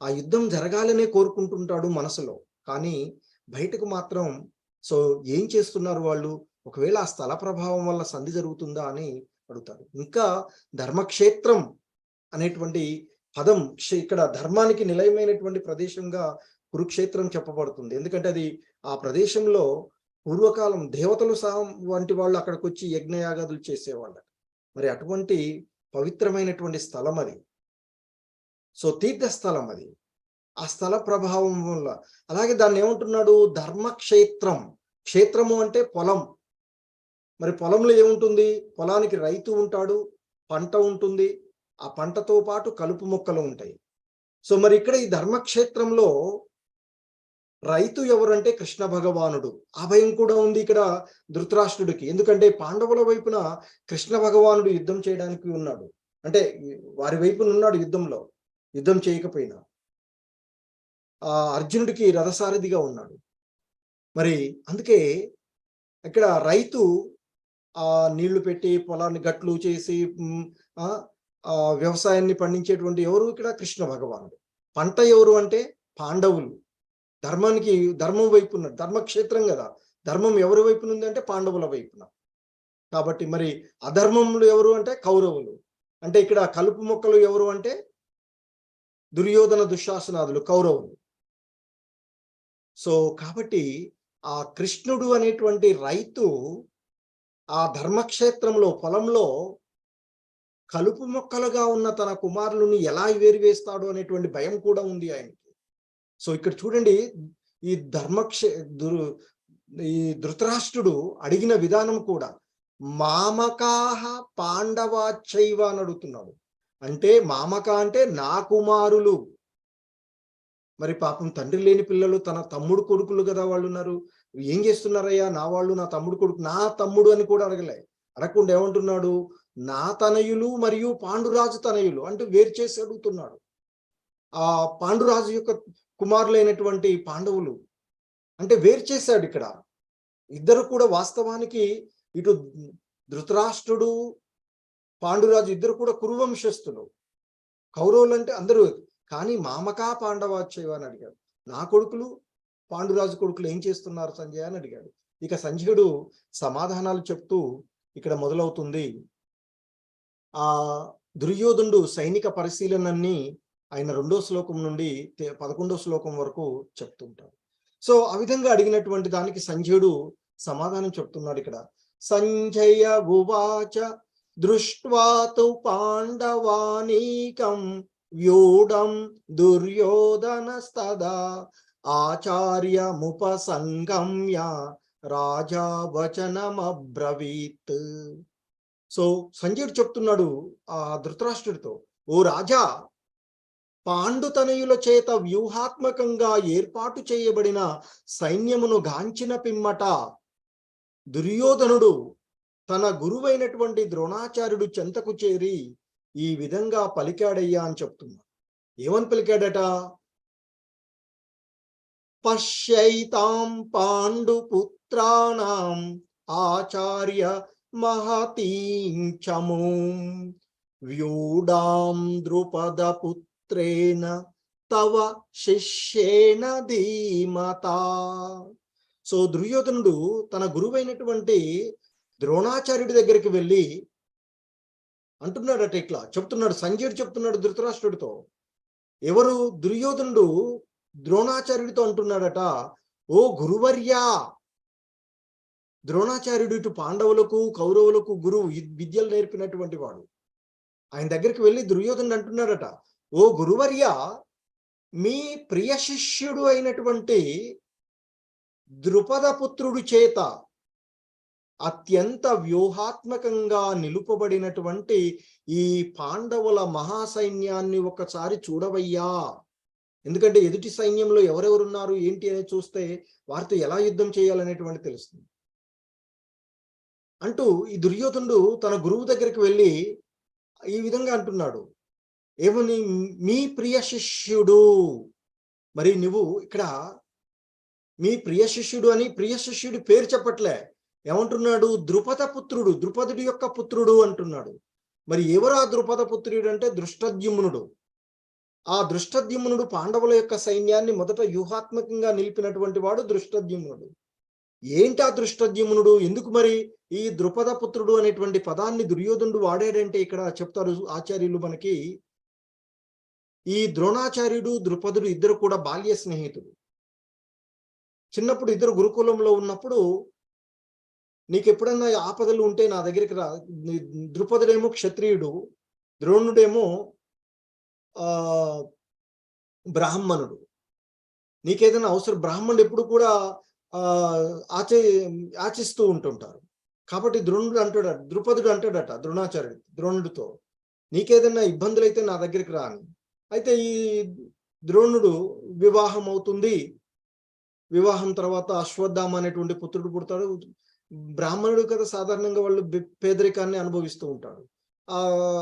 ఆ యుద్ధం జరగాలనే కోరుకుంటుంటాడు మనసులో, కానీ బయటకు మాత్రం సో ఏం చేస్తున్నారు వాళ్ళు, ఒకవేళ ఆ స్థల ప్రభావం వల్ల సంధి జరుగుతుందా అని అడుగుతారు. ఇంకా ధర్మక్షేత్రం అనేటువంటి పదం ఇక్కడ ధర్మానికి నిలయమైనటువంటి ప్రదేశంగా కురుక్షేత్రం చెప్పబడుతుంది. ఎందుకంటే అది ఆ ప్రదేశంలో పూర్వకాలం దేవతలు వంటి వాళ్ళు అక్కడికి వచ్చి యజ్ఞయాగాదులు చేసేవాళ్ళు. మరి అటువంటి పవిత్రమైనటువంటి స్థలం అది. సో తీర్థస్థలం అది. ఆ స్థల ప్రభావం వల్ల, అలాగే దాన్ని ఏమంటున్నాడు, ధర్మక్షేత్రం. క్షేత్రము అంటే పొలం. మరి పొలంలో ఏముంటుంది, పొలానికి రైతు ఉంటాడు, పంట ఉంటుంది, ఆ పంటతో పాటు కలుపు మొక్కలు ఉంటాయి. సో మరి ఇక్కడ ఈ ధర్మక్షేత్రంలో రైతు ఎవరంటే కృష్ణ భగవానుడు. ఆ భయం కూడా ఉంది ఇక్కడ ధృతరాష్ట్రుడికి. ఎందుకంటే పాండవుల వైపున కృష్ణ భగవానుడు యుద్ధం చేయడానికి ఉన్నాడు, అంటే వారి వైపున ఉన్నాడు యుద్ధంలో, యుద్ధం చేయకపోయినా ఆ అర్జునుడికి రథసారథిగా ఉన్నాడు. మరి అందుకే ఇక్కడ రైతు ఆ నీళ్లు పెట్టి పొలాన్ని గట్లు చేసి వ్యవసాయాన్ని పండించేటువంటి ఎవరు ఇక్కడ కృష్ణ భగవానుడు. పంట ఎవరు అంటే పాండవులు. ధర్మం వైపు ఉన్నారు, ధర్మక్షేత్రం కదా, ధర్మం ఎవరి వైపున ఉంది అంటే పాండవుల వైపున. కాబట్టి మరి అధర్మములు ఎవరు అంటే కౌరవులు. అంటే ఇక్కడ కలుపు మొక్కలు ఎవరు అంటే దుర్యోధన దుశ్శాసనాదులు కౌరవులు. సో కాబట్టి ఆ కృష్ణుడు అనేటువంటి రైతు ఆ ధర్మక్షేత్రంలో పొలంలో కలుపు మొక్కలుగా ఉన్న తన కుమారులను ఎలా వేరువేస్తాడు అనేటువంటి భయం కూడా ఉంది ఆయనకి. సో ఇక్కడ చూడండి, ఈ ఈ ధృతరాష్ట్రుడు అడిగిన విధానం కూడా మామకాహ పాండవాచైవ అని అడుగుతున్నాడు. అంటే మామక అంటే నా కుమారులు. మరి పాపం తండ్రి లేని పిల్లలు, తన తమ్ముడు కొడుకులు కదా వాళ్ళు ఉన్నారు, ఏం చేస్తున్నారయ్యా నా వాళ్ళు, నా తమ్ముడు కొడుకు, నా తమ్ముడు అని కూడా అడగలే. అడగకుండా ఏమంటున్నాడు, నా తనయులు మరియు పాండురాజు తనయులు అంటూ వేరు చేసి అడుగుతున్నాడు. ఆ పాండురాజు యొక్క కుమారులైనటువంటి పాండవులు అంటే వేరు చేశాడు ఇక్కడ. ఇద్దరు కూడా వాస్తవానికి ఇటు ధృతరాష్ట్రుడు పాండురాజు ఇద్దరు కూడా కురువంశస్థులు. కౌరవులు అంటే అందరూ, కానీ మామకా పాండవాచైవ అని అడిగాడు. నా కొడుకులు పాండురాజు కొడుకులు ఏం చేస్తున్నారు సంజయ్ అని అడిగాడు. ఇక సంజయుడు సమాధానాలు చెప్తూ ఇక్కడ మొదలవుతుంది. ఆ దుర్యోధనుడు సైనిక పరిశీలనని ఆయన 2వ శ్లోకం నుండి 11వ శ్లోకం వరకు చెప్తుంటాడు. సో ఆ విధంగా అడిగినటువంటి దానికి సంజయుడు సమాధానం చెప్తున్నాడు ఇక్కడ. సంజయ ఉవాచ దృష్ట్వా తు పాండవానీకం వ్యూఢం దుర్యోధనస్తదా ఆచార్యముపసంగమ్య రాజా వచనమబ్రవీత్. సో సంజయుడు చెప్తున్నాడు ఆ ధృతరాష్ట్రుడితో, ఓ రాజా, పాండుతనయుల చేత వ్యూహాత్మకంగా ఏర్పాటు చేయబడిన సైన్యమును గాంచిన పిమ్మట దుర్యోధనుడు తన గురువైనటువంటి ద్రోణాచార్యుడు చెంతకు చేరి ఈ విధంగా పలికాడయ్యా అని చెప్తున్నా. ఏమని పలికాడట? పశ్యైతాం పాండుపుత్రాణం ఆచార్య మహతీంచము వ్యూఢాం ద్రుపద పుత్రేణ తవ శిష్యేణ ధీమతా. సో దుర్యోధనుడు తన గురువైనటువంటి ద్రోణాచార్యుడి దగ్గరికి వెళ్ళి అంటున్నాడట, ఇట్లా చెప్తున్నాడు. సంజయుడు చెప్తున్నాడు ధృతరాష్ట్రుడితో. ఎవరు? దుర్యోధనుడు ద్రోణాచార్యుడితో అంటున్నాడట, ఓ గురువర్యా, ద్రోణాచార్యుడు ఇటు పాండవులకు కౌరవులకు గురువు, విద్యలు నేర్పినటువంటి వాడు. ఆయన దగ్గరికి వెళ్ళి దుర్యోధనుడు అంటున్నాడట, ఓ గురువర్యా, మీ ప్రియ శిష్యుడు అయినటువంటి ద్రుపద పుత్రుడు చేత అత్యంత వ్యూహాత్మకంగా నిలుపబడినటువంటి ఈ పాండవుల మహాసైన్యాన్ని ఒకసారి చూడవయ్యా. ఎందుకంటే ఎదుటి సైన్యంలో ఎవరెవరున్నారు ఏంటి అనేది చూస్తే వారితో ఎలా యుద్ధం చేయాలనేటువంటి తెలుస్తుంది అంటూ ఈ దుర్యోధనుడు తన గురువు దగ్గరికి వెళ్ళి ఈ విధంగా అంటున్నాడు. ఏమని? మీ ప్రియ శిష్యుడు. మరి నువ్వు ఇక్కడ మీ ప్రియ శిష్యుడు అని ప్రియ శిష్యుడి పేరు చెప్పట్లే. ఏమంటున్నాడు? ద్రుపద పుత్రుడు, ద్రుపదుడి యొక్క పుత్రుడు అంటున్నాడు. మరి ఎవరు ఆ ద్రుపద పుత్రుడు అంటే దృష్టద్యుమ్నుడు. ఆ దృష్టద్యుమ్నుడు పాండవుల యొక్క సైన్యాన్ని మొదట వ్యూహాత్మకంగా నిలిపినటువంటి వాడు దృష్టద్యుమ్నుడు. ఏంటి ఆ దృష్టద్యుమ్నుడు? ఎందుకు మరి ఈ ద్రుపద పుత్రుడు అనేటువంటి పదాన్ని దుర్యోధనుడు వాడాడంటే ఇక్కడ చెప్తారు ఆచార్యులు మనకి, ఈ ద్రోణాచార్యుడు ద్రుపదుడు ఇద్దరు కూడా బాల్య స్నేహితుడు. చిన్నప్పుడు ఇద్దరు గురుకులంలో ఉన్నప్పుడు, నీకు ఎప్పుడన్నా ఆపదలు ఉంటే నా దగ్గరికి రా. ద్రుపదుడేమో క్షత్రియుడు, ద్రోణుడేమో బ్రాహ్మణుడు. నీకేదైనా అవసరం, బ్రాహ్మణుడు ఎప్పుడు కూడా ఆచిస్తూ ఉంటుంటారు. కాబట్టి ద్రుపదుడు అంటాడట ద్రోణుడితో, నీకేదైనా ఇబ్బందులు అయితే నా దగ్గరికి రా అని. అయితే ఈ ద్రోణుడు వివాహం అవుతుంది. వివాహం తర్వాత అశ్వత్థామ అనేటువంటి పుత్రుడు పుడతాడు. బ్రాహ్మణుడు కదా, సాధారణంగా వాళ్ళు పేదరికాన్ని అనుభవిస్తూ ఉంటాడు. ఆ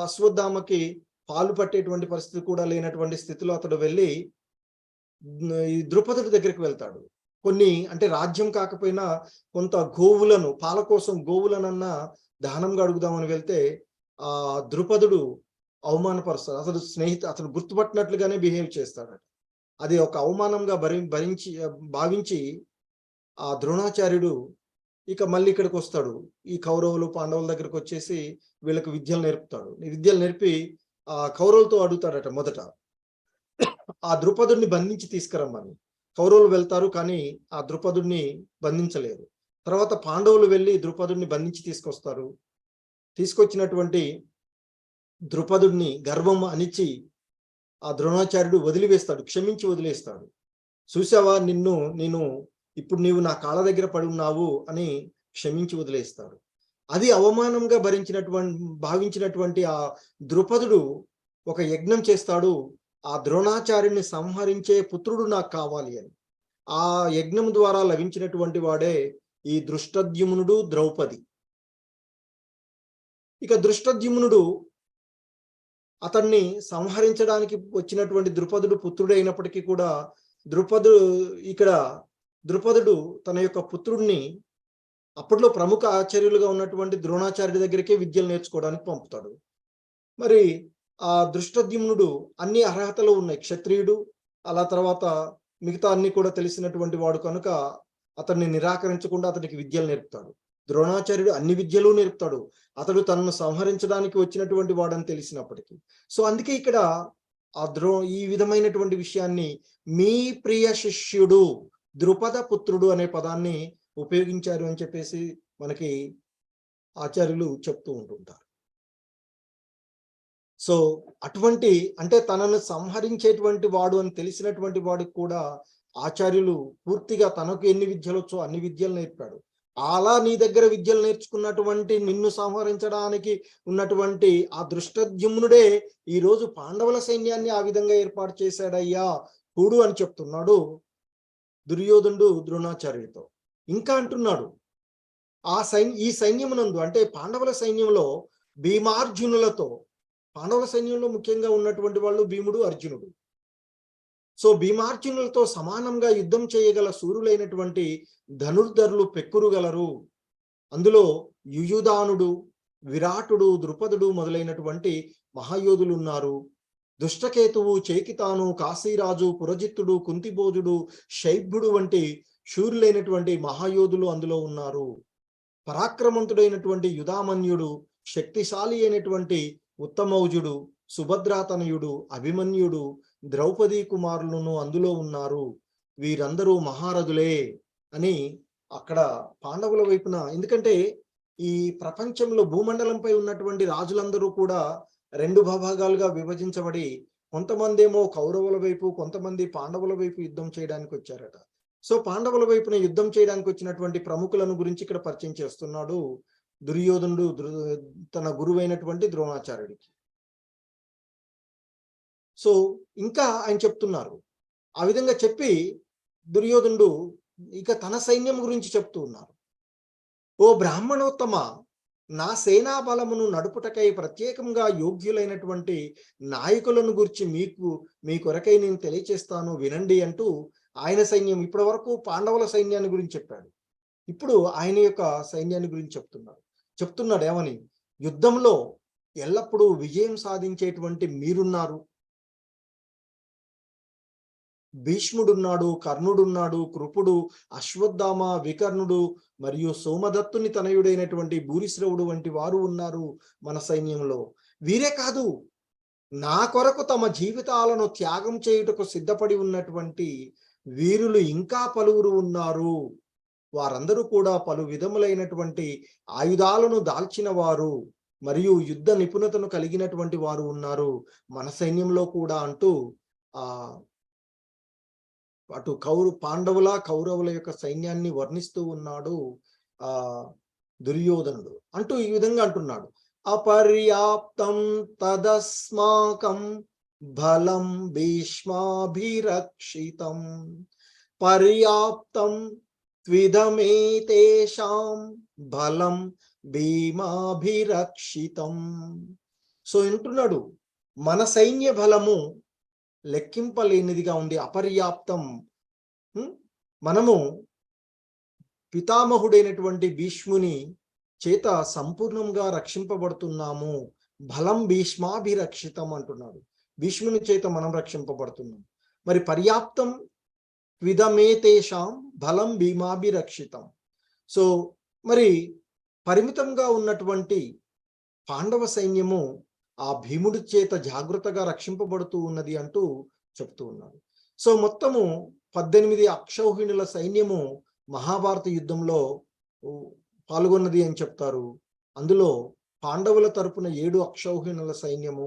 అశ్వత్థామకి పాలు పట్టేటువంటి పరిస్థితి కూడా లేనటువంటి స్థితిలో అతడు వెళ్ళి ఈ ద్రుపదుడి దగ్గరికి వెళ్తాడు. కొన్ని అంటే రాజ్యం కాకపోయినా కొంత గోవులను, పాల కోసం గోవులనన్నా దానంగా అడుగుదామని వెళ్తే ఆ ద్రుపదుడు అవమానపరుస్తాడు. అతను గుర్తుపట్టినట్లుగానే బిహేవ్ చేస్తాడట. అది ఒక అవమానంగా భావించి ఆ ద్రోణాచార్యుడు ఇక మళ్ళీ ఇక్కడికి వస్తాడు. ఈ కౌరవులు పాండవుల దగ్గరికి వచ్చేసి వీళ్ళకి విద్యలు నేర్పుతాడు. విద్యలు నేర్పి ఆ కౌరవులతో అడుగుతాడట మొదట ఆ ద్రుపదుడిని బంధించి తీసుకురమ్మని. కౌరవులు వెళ్తారు, కానీ ఆ ద్రుపదుడిని బంధించలేరు. తర్వాత పాండవులు వెళ్ళి ద్రుపదుడిని బంధించి తీసుకొస్తారు. తీసుకొచ్చినటువంటి ద్రుపదుడిని గర్వం అణిచి ఆ ద్రోణాచార్యుడు వదిలివేస్తాడు, క్షమించి వదిలేస్తాడు. చూసావా, నేను ఇప్పుడు నీవు నా కాళ్ళ దగ్గర పడి ఉన్నావు అని క్షమించి వదిలేస్తాడు. అది అవమానంగా భావించినటువంటి ఆ ద్రుపదుడు ఒక యజ్ఞం చేస్తాడు. ఆ ద్రోణాచార్యుని సంహరించే పుత్రుడు నాకు కావాలి అని. ఆ యజ్ఞం ద్వారా లభించినటువంటి వాడే ఈ దృష్టద్యుమ్నుడు, ద్రౌపది. ఇక దృష్టద్యుమ్నుడు అతన్ని సంహరించడానికి వచ్చినటువంటి ద్రుపదుడు పుత్రుడు అయినప్పటికీ కూడా ద్రుపదుడు తన యొక్క పుత్రుడిని అప్పట్లో ప్రముఖ ఆచార్యులుగా ఉన్నటువంటి ద్రోణాచార్యుడి దగ్గరికే విద్యలు నేర్చుకోవడానికి పంపుతాడు. మరి ఆ దృష్టద్యుమ్నుడు అన్ని అర్హతలు ఉన్నాయి, క్షత్రియుడు, అలా తర్వాత మిగతా అన్ని కూడా తెలిసినటువంటి వాడు కనుక అతన్ని నిరాకరించకుండా అతనికి విద్యలు నేర్పుతాడు. ద్రోణాచార్యుడు అన్ని విద్యలు నేర్పుతాడు, అతడు తనను సంహరించడానికి వచ్చినటువంటి వాడని తెలిసినప్పటికీ. సో అందుకే ఇక్కడ ఈ విధమైనటువంటి విషయాన్ని మీ ప్రియ శిష్యుడు ద్రుపద పుత్రుడు అనే పదాన్ని ఉపయోగించారు అని చెప్పేసి మనకి ఆచార్యులు చెప్తూ ఉంటుంటారు. సో అటువంటి అంటే తనను సంహరించేటువంటి వాడు అని తెలిసినటువంటి వాడికి కూడా ఆచార్యులు పూర్తిగా తనకు ఎన్ని విద్యలు వచ్చో అన్ని విద్యలు నేర్పాడు. అలా నీ దగ్గర విద్యలు నేర్చుకున్నటువంటి నిన్ను సంహరించడానికి ఉన్నటువంటి ఆ దృష్టద్యుమ్నుడే ఈ రోజు పాండవుల సైన్యాన్ని ఆ విధంగా ఏర్పాటు చేశాడయ్యా చూడు అని చెప్తున్నాడు దుర్యోధనుడు ద్రోణాచార్యుడితో. ఇంకా అంటున్నాడు, ఈ సైన్యమునందు అంటే పాండవుల సైన్యంలో భీమార్జునులతో, పాండవుల సైన్యంలో ముఖ్యంగా ఉన్నటువంటి వాళ్ళు భీముడు, అర్జునుడు. సో భీమార్జునులతో సమానంగా యుద్ధం చేయగల సూరులైనటువంటి ధనుర్ధరులు పెక్కురుగలరు. అందులో యుయుధానుడు, విరాటుడు, ద్రుపదుడు మొదలైనటువంటి మహాయోధులు ఉన్నారు. దుష్టకేతువు, చేకితాను, కాశీరాజు, పురజిత్తుడు, కుంతిభోజుడు, శైభ్యుడు వంటి శూరులైనటువంటి మహాయోధులు అందులో ఉన్నారు. పరాక్రమంతుడైనటువంటి యుధామన్యుడు, శక్తిశాలి అయినటువంటి ఉత్తమౌజుడు, సుభద్రాతనయుడు, అభిమన్యుడు, ద్రౌపదీ కుమారులను అందులో ఉన్నారు. వీరందరూ మహారథులే అని అక్కడ పాండవుల వైపున, ఎందుకంటే ఈ ప్రపంచంలో భూమండలంపై ఉన్నటువంటి రాజులందరూ కూడా రెండు భాగాలుగా విభజించబడి కొంతమంది ఏమో కౌరవుల వైపు, కొంతమంది పాండవుల వైపు యుద్ధం చేయడానికి వచ్చారట. సో పాండవుల వైపున యుద్ధం చేయడానికి వచ్చినటువంటి ప్రముఖులను గురించి ఇక్కడ పరిచయం చేస్తున్నాడు దుర్యోధనుడు తన గురువైనటువంటి ద్రోణాచార్యుడికి. సో ఇంకా ఆయన చెప్తున్నారు. ఆ విధంగా చెప్పి దుర్యోధనుడు ఇక తన సైన్యం గురించి చెప్తూ ఉన్నారు. ఓ బ్రాహ్మణోత్తమ, నా సేనా బలమును నడుపుటకై ప్రత్యేకంగా యోగ్యులైనటువంటి నాయకులను గురించి మీ కొరకై నేను తెలియచేస్తాను, వినండి అంటూ ఆయన సైన్యం, ఇప్పటి వరకు పాండవుల సైన్యాన్ని గురించి చెప్పాడు, ఇప్పుడు ఆయన యొక్క సైన్యాన్ని గురించి చెప్తున్నాడు ఏమని, యుద్ధంలో ఎల్లప్పుడూ విజయం సాధించేటువంటి మీరున్నారు. భీష్ముడున్నాడు, కర్ణుడున్నాడు, కృపుడు, అశ్వత్థామ, వికర్ణుడు మరియు సోమదత్తుని తనయుడైనటువంటి భూరిశ్రవుడు వంటి వారు ఉన్నారు మన సైన్యంలో. వీరే కాదు, నా కొరకు తమ జీవితాలను త్యాగం చేయుటకు సిద్ధపడి ఉన్నటువంటి వీరులు ఇంకా పలువురు ఉన్నారు. వారందరూ కూడా పలు విధములైనటువంటి ఆయుధాలను దాల్చిన వారు మరియు యుద్ధ నిపుణతను కలిగినటువంటి వారు ఉన్నారు మన సైన్యంలో కూడా అంటూ అటు పాండవుల కౌరవుల యొక్క సైన్యాన్ని వర్ణిస్తూ ఉన్నాడు దుర్యోధనుడు. అంటూ ఈ విధంగా అంటున్నాడు, అపర్యాప్తం తదస్మాకం బలం భీష్మాభిరక్షితం, పర్యాప్తం త్విధమేతేషాం బలం భీమాభిరక్షితం. సో అంటున్నాడు, మన సైన్య బలము లెక్కింపలేనిదిగా ఉంది, అపర్యాప్తం. మనము పితామహుడైనటువంటి భీష్ముని చేత సంపూర్ణంగా రక్షింపబడుతున్నాము. బలం భీష్మాభిరక్షితం అంటున్నాడు, భీష్ముని చేత మనం రక్షింపబడుతున్నాం. మరి పర్యాప్తం త్విధమేతేషాం బలం భీమాభిరక్షితం. సో మరి పరిమితంగా ఉన్నటువంటి పాండవ సైన్యము ఆ భీముడి చేత జాగ్రత్తగా రక్షింపబడుతూ ఉన్నది అంటూ చెప్తూ ఉన్నారు. సో మొత్తము 18 అక్షౌహిణుల సైన్యము మహాభారత యుద్ధంలో పాల్గొన్నది అని చెప్తారు. అందులో పాండవుల తరపున 7 అక్షౌహిణుల సైన్యము,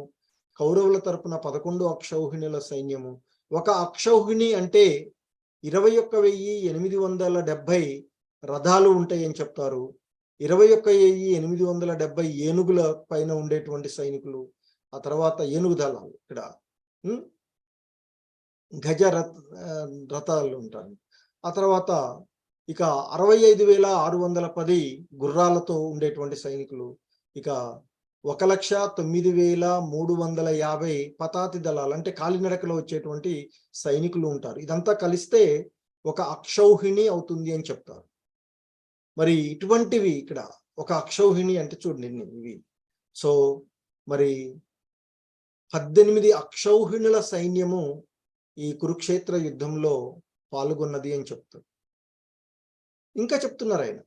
కౌరవుల తరపున 11 అక్షౌహిణుల సైన్యము. ఒక అక్షౌహిణి అంటే 21,870 రథాలు ఉంటాయని చెప్తారు. 21,870 ఏనుగుల పైన ఉండేటువంటి సైనికులు. ఆ తర్వాత ఏనుగు దళాలు, ఇక్కడ గజ రథాలు ఉంటారు. ఆ తర్వాత ఇక 65,610 గుర్రాలతో ఉండేటువంటి సైనికులు. ఇక 1,09,350 పతాతి దళాలు అంటే కాలినడకలో వచ్చేటువంటి సైనికులు ఉంటారు. ఇదంతా కలిస్తే ఒక అక్షౌహిణి అవుతుంది అని చెప్తారు. మరి ఇటువంటివి ఇక్కడ ఒక అక్షౌహిణి అంటే చూడండి ఇవి. సో మరి 18 అక్షౌహిణుల సైన్యము ఈ కురుక్షేత్ర యుద్ధంలో పాల్గొన్నది అని చెప్తారు. ఇంకా చెప్తున్నారు ఆయన,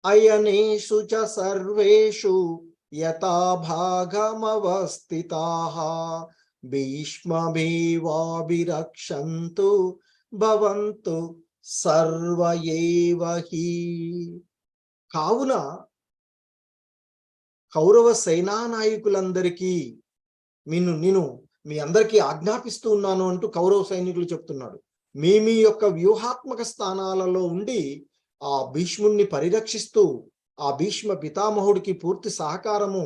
అయనేషు చ సర్వేషు యథాభాగమవస్థితాః భీష్మమేవాభిరక్షन्तు భవంతు సర్వ ఏవ హి. కావున కౌరవ సేనా నాయకులందరికీ నేను మీ అందరికీ ఆజ్ఞాపిస్తూ ఉన్నాను అంటూ కౌరవ సైనికులు చెప్తున్నాడు. మీ యొక్క వ్యూహాత్మక స్థానాలలో ఉండి ఆ భీష్ముడిని పరిరక్షిస్తూ ఆ భీష్మ పితామహుడికి పూర్తి సహకారము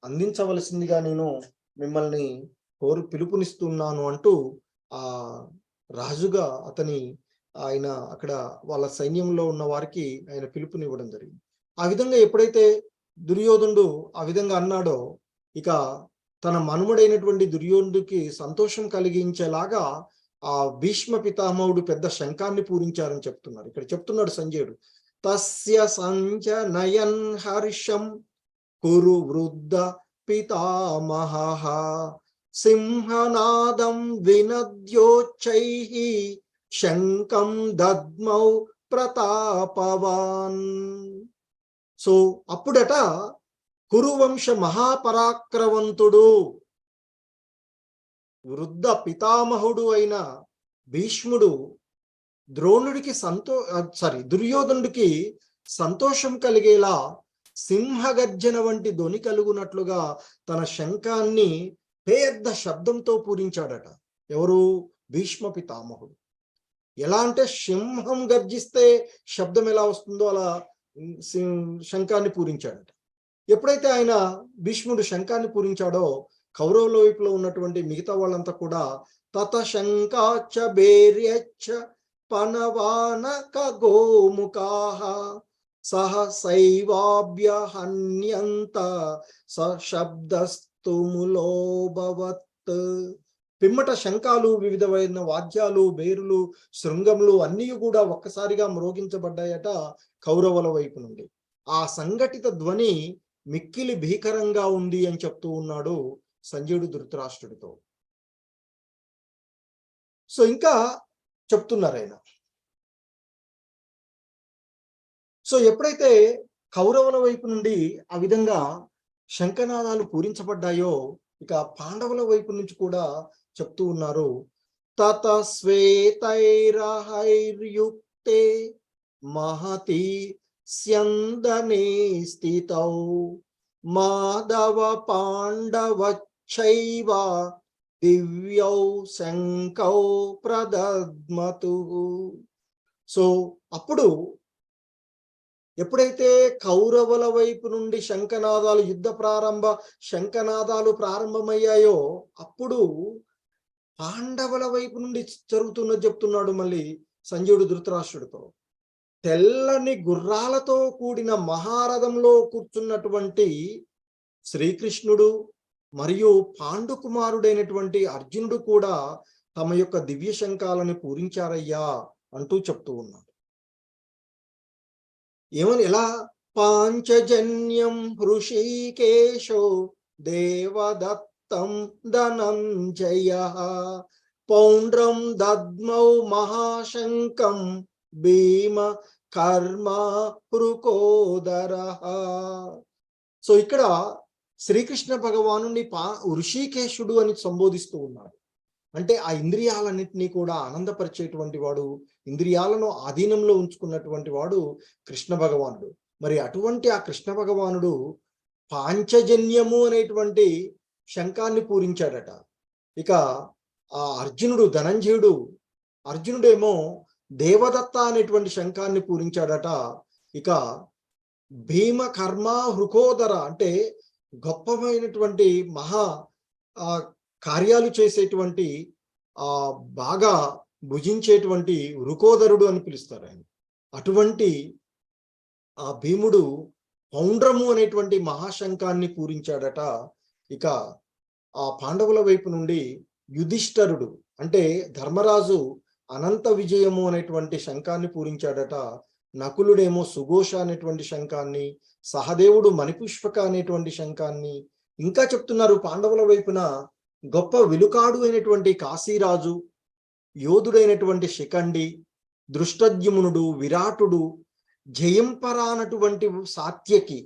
అందించవలసిందిగా నేను మిమ్మల్ని పిలుపునిస్తున్నాను అంటూ ఆ రాజుగా ఆయన అక్కడ వాళ్ళ సైన్యంలో ఉన్న వారికి ఆయన పిలుపునివ్వడం జరిగింది. ఆ విధంగా ఎప్పుడైతే దుర్యోధనుడు ఆ విధంగా అన్నాడో, ఇక తన మనుమడైనటువంటి దుర్యోధనుడికి సంతోషం కలిగించేలాగా ఆ భీష్మ పితామహుడు పెద్ద శంఖాన్ని పూరించారని చెప్తున్నారు. ఇక్కడ చెప్తున్నాడు సంజయుడు, తస్య సంజనయన్ హర్షం కురు వృద్ధ పితామహః సింహనాదం వినద్యోచ్చైః శంఖం దద్మౌ ప్రతాపవాన్. సో అప్పుడట కురువంశ మహాపరాక్రవంతుడు వృద్ధ పితామహుడు అయిన భీష్ముడు ద్రోణుడికి దుర్యోధనుడికి సంతోషం కలిగేలా సింహగర్జన వంటి ధ్వని కలుగునట్లుగా తన శంఖాన్ని పెద్ద శబ్దంతో పూరించాడట. ఎవరు? భీష్మ పితామహుడు. ఎలా అంటే సింహం గర్జిస్తే శబ్దం ఎలా వస్తుందో అలా శంఖాన్ని పూరించాడట. ఎప్పుడైతే ఆయన భీష్ముడు శంఖాన్ని పూరించాడో కౌరవుల వైపులో ఉన్నటువంటి మిగతా వాళ్ళంతా కూడా తత శంఖాచ బేర్యచ్చ పనవానక గోముఖాః సహసైవాభ్య హన్యంత సశబ్దస్తుములోభవత్. పిమ్మట శంఖాలు, వివిధమైన వాద్యాలు, బేరులు, శృంగములు అన్నీ కూడా ఒక్కసారిగా మ్రోగించబడ్డాయట కౌరవుల వైపు నుండి. ఆ సంఘటిత ధ్వని మిక్కిలి భీకరంగా ఉంది అని చెప్తూ ఉన్నాడు సంజయుడు ధృతరాష్ట్రుడితో. సో ఇంకా చెప్తున్నారు ఆయన. సో ఎప్పుడైతే కౌరవుల వైపు నుండి ఆ విధంగా శంఖనాదాలు పూరించబడ్డాయో, ఇక పాండవుల వైపు నుంచి కూడా చెప్తూ ఉన్నారు, తత శ్వేతైరహైర్యుక్తే మహతి స్యందనే స్థితౌ మాధవ పాండవచ్చైవ దివ్యౌ శంఖౌ ప్రదద్మతు. సో అప్పుడు ఎప్పుడైతే కౌరవుల వైపు నుండి శంఖనాదాలు ప్రారంభమయ్యాయో, అప్పుడు పాండవుల వైపు నుండి జరుగుతున్నది చెప్తున్నాడు మళ్ళీ సంజయుడు ధృతరాష్ట్రుడితో. తెల్లని గుర్రాలతో కూడిన మహారథంలో కూర్చున్నటువంటి శ్రీకృష్ణుడు మరియు పాండుకుమారుడైనటువంటి అర్జునుడు కూడా తమ యొక్క దివ్య శంఖాలను పూరించారయ్యా అంటూ చెప్తూ ఉన్నాడు. ఏమని? ఎలా? పాంచజన్యం హృషీకేశో దేవదత్తం ధనంజయః పౌండ్రం దద్మౌ మహాశంకం భీమ కర్మ హృకోదరః. సో ఇక్కడ శ్రీకృష్ణ భగవాను ఋషికేశుడు అని సంబోధిస్తూ ఉన్నాడు. అంటే ఆ ఇంద్రియాలన్నింటినీ కూడా ఆనందపరిచేటువంటి వాడు, ఇంద్రియాలను ఆధీనంలో ఉంచుకున్నటువంటి వాడు కృష్ణ భగవానుడు. మరి అటువంటి ఆ కృష్ణ భగవానుడు పాంచజన్యము అనేటువంటి శంఖాన్ని పూరించాడట. ఇక ఆ అర్జునుడేమో దేవదత్త అనేటువంటి శంఖాన్ని పూరించాడట. ఇక భీమ కర్మ హృకోదర అంటే గొప్పమైనటువంటి మహా కార్యాలు చేసేటువంటి బాగా భుజించేటువంటి వృకోదరుడు అని పిలుస్తారు ఆయన. అటువంటి ఆ భీముడు పౌండ్రము అనేటువంటి మహాశంఖాన్ని పూరించాడట. ఇక ఆ పాండవుల వైపు నుండి యుధిష్ఠరుడు అంటే ధర్మరాజు అనంత విజయము అనేటువంటి శంఖాన్ని పూరించాడట. నకులుడేమో సుఘోష అనేటువంటి శంఖాన్ని, సహదేవుడు మణిపుష్పక అనేటువంటి శంఖాన్ని. ఇంకా చెప్తున్నారు పాండవుల వైపున గొప్ప విలుకాడు అయినటువంటి కాశీరాజు, యోధుడైనటువంటి శిఖండి, దృష్టద్యుమ్నుడు, విరాటుడు, జయంపరానటువంటి సాత్యకి,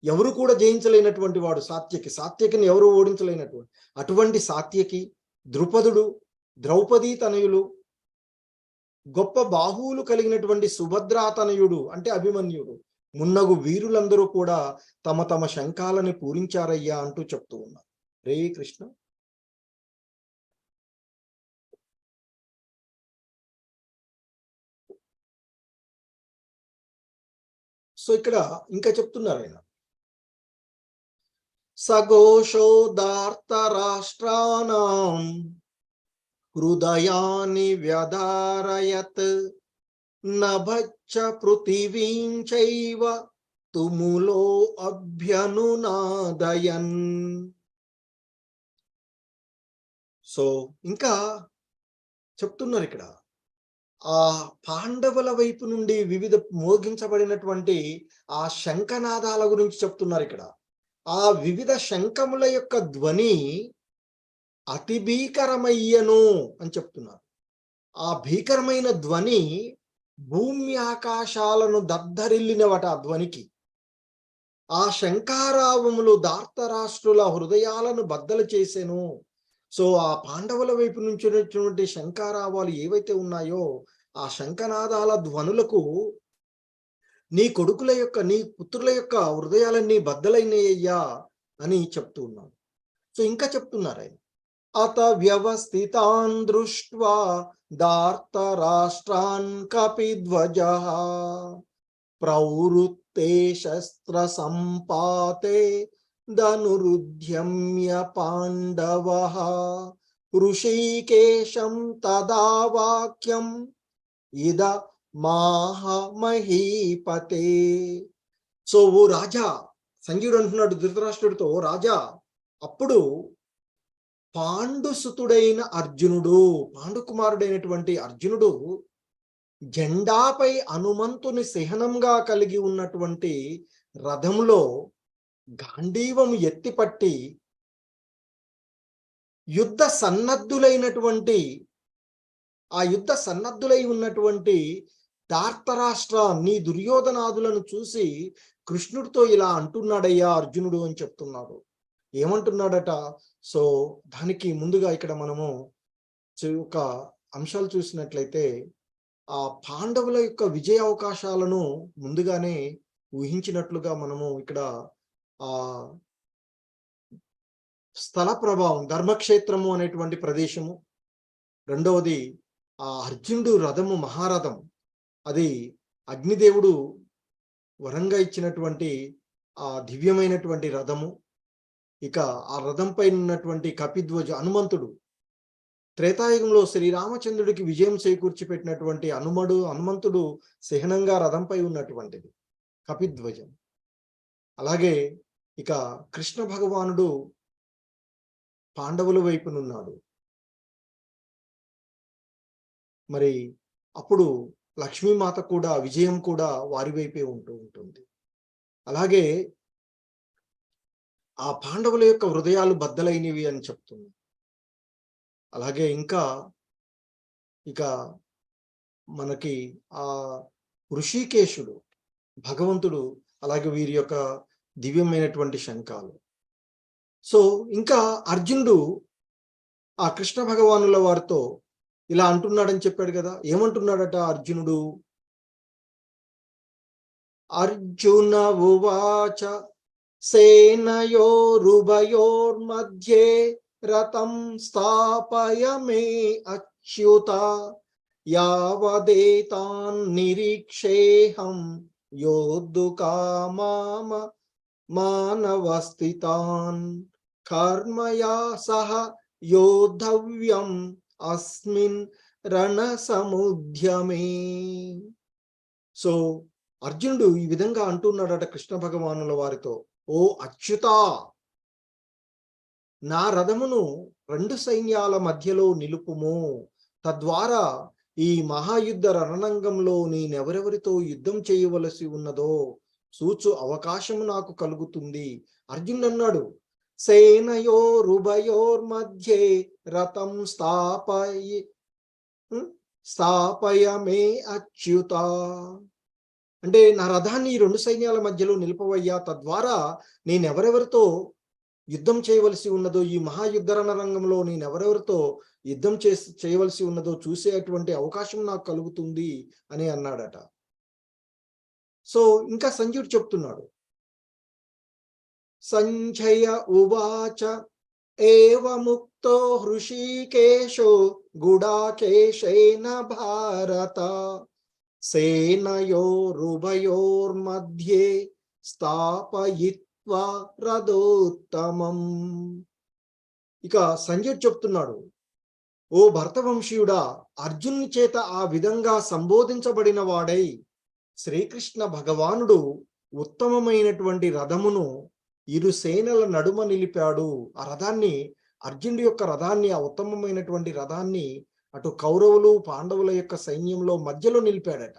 ఎవరు కూడా జయించలేనటువంటి వాడు సాత్యకిని ఎవరు ఓడించలేనటువంటి అటువంటి సాత్యకి, ద్రుపదుడు, ద్రౌపదీ తనయులు, గొప్ప బాహువులు కలిగినటువంటి సుభద్రా తనయుడు అంటే అభిమన్యుడు, మున్నగు వీరులందరూ కూడా తమ తమ శంఖాలని పూరించారయ్యా అంటూ చెప్తూ ఉన్నారు. రే కృష్ణ. సో ఇక్కడ ఇంకా చెప్తున్నారు ఆయన, సఘోషోదార్త రాష్ట్రాణం హృదయాని వ్యధారయత్ నభచ్చ పృథివీం చైవ తుములో అభ్యనునాదయన్. సో ఇంకా చెప్తున్నారు ఇక్కడ, ఆ పాండవుల వైపు నుండి వివిధ మోగించబడినటువంటి ఆ శంఖనాదాల గురించి చెప్తున్నారు ఇక్కడ. ఆ వివిధ శంఖముల యొక్క ధ్వని అతి భీకరమయ్యను అని చెప్తున్నారు. ఆ భీకరమైన ధ్వని భూమి ఆకాశాలను దద్దరిల్లినవట ఆ ధ్వనికి. ఆ శంఖారావములు దార్తరాష్ట్రుల హృదయాలను బద్దలు చేసెను. సో ఆ పాండవుల వైపు నుంచి ఉన్నటువంటి శంఖారావాలు ఏవైతే ఉన్నాయో ఆ శంఖనాదాల ధ్వనులకు నీ కొడుకుల యొక్క, నీ పుత్రుల యొక్క హృదయాలన్నీ బద్దలైనయ్యా అని చెప్తూ ఉన్నాడు. సో ఇంకా చెప్తున్నారు ఆయన, అత వ్యవస్థితాన్ దృష్ట్వా దార్తరాష్ట్రాన్ కపిధ్వజః ప్రవృత్తే శస్త్ర సంపాతే ధనురుద్యమ్య పాండవః ఋషికేశం తదా వాక్యం ఇద మాహ మహీపతే. సో ఓ రాజా, సంజయుడు అంటున్నాడు ధృతరాష్ట్రుడితో, రాజా అప్పుడు పాండుసుతుడైన అర్జునుడు, పాండుకుమారుడైనటువంటి అర్జునుడు జెండాపై హనుమంతుని చిహ్నంగా కలిగి ఉన్నటువంటి రథంలో గాంధీవం ఎత్తిపట్టి యుద్ధ సన్నద్ధులై ఉన్నటువంటి దార్తరాష్ట్ర నీ దుర్యోధనాదులను చూసి కృష్ణుడితో ఇలా అంటున్నాడయ్యా అర్జునుడు అని చెప్తున్నాడు. ఏమంటున్నాడట? సో దానికి ముందుగా ఇక్కడ మనము ఒక అంశాలు చూసినట్లయితే ఆ పాండవుల యొక్క విజయ అవకాశాలను ముందుగానే ఊహించినట్లుగా మనము ఇక్కడ ఆ స్థల ప్రభావం, ధర్మక్షేత్రము అనేటువంటి ప్రదేశము, రెండవది ఆ అర్జునుడు రథము, మహారథం, అది అగ్నిదేవుడు వరంగా ఇచ్చినటువంటి ఆ దివ్యమైనటువంటి రథము. ఇక ఆ రథంపై ఉన్నటువంటి కపిధ్వజ హనుమంతుడు, త్రేతాయుగంలో శ్రీరామచంద్రుడికి విజయం చేకూర్చి పెట్టినటువంటి హనుమంతుడు చిహ్నంగా రథంపై ఉన్నటువంటిది కపిధ్వజం. అలాగే ఇక కృష్ణ భగవానుడు పాండవుల వైపునున్నాడు. మరి అప్పుడు లక్ష్మీమాత కూడా విజయం కూడా వారి వైపే ఉంటుంది. అలాగే ఆ పాండవుల యొక్క హృదయాలు బద్దలైనవి అని చెప్తుంది. అలాగే ఇంకా ఇక మనకి ఆ ఋషికేశుడు, భగవంతుడు, అలాగే వీరి యొక్క దివ్యమైనటువంటి శంఖాలు. సో ఇంకా అర్జునుడు ఆ కృష్ణ భగవానుల వారితో ఇలా అంటున్నాడని చెప్పాడు కదా. ఏమంటున్నాడట అర్జునుడు? అర్జున ఉవాచ సేనయోరుభయోర్మధ్యే రథం స్థాపయ మే అచ్యుత యావదేతాన్ నిరీక్షేహం యోద్ధుకామామ మానవస్థితాన్ కర్మయా సహ యోద్ధవ్యం అస్మిన్ రణసముద్యమే. సో అర్జునుడు ఈ విధంగా అంటున్నాడట కృష్ణ భగవానుల వారితో, ఓ అచ్యుత, నా రథమును రెండు సైన్యాల మధ్యలో నిలుపుము, తద్వారా ఈ మహాయుద్ధ రణరంగంలో నేనెవరెవరితో యుద్ధం చేయవలసి ఉన్నదో సూచు అవకాశము నాకు కలుగుతుంది. అర్జునుడు అన్నాడు, సేనయోరుభయోర్మధ్యే రథం స్థాపయ మే అచ్యుత. అంటే నా రథాన్ని ఈ రెండు సైన్యాల మధ్యలో నిలిపవయ్యా, తద్వారా నేనెవరెవరితో యుద్ధం చేయవలసి ఉన్నదో, ఈ మహాయుద్ధ రణరంగంలో నేనెవరెవరితో యుద్ధం చేయవలసి ఉన్నదో చూసేటువంటి అవకాశం నాకు కలుగుతుంది అని అన్నాడట. సో ఇంకా సంజయుడు చెప్తున్నాడు, సంజయ ఉవాచ ఏవముక్తో హృషీకేశో గుడాకేశేన భారత సేనయోరుభయోర్मध्ये స్థాపయిత్వా రథోత్తమం. ఇక సంజయుడు చెప్తున్నాడు, ఓ భరతవంశీయుడా, అర్జునుని చేత ఆ విధంగా సంబోధించబడిన వాడై శ్రీకృష్ణ భగవానుడు ఉత్తమమైనటువంటి రథమును ఇరు సేనల నడుమ నిలిపాడు. ఆ రథాన్ని, అర్జునుడి యొక్క రథాన్ని, ఆ ఉత్తమమైనటువంటి రథాన్ని అటు కౌరవులు పాండవుల యొక్క సైన్యంలో మధ్యలో నిలిపాడట.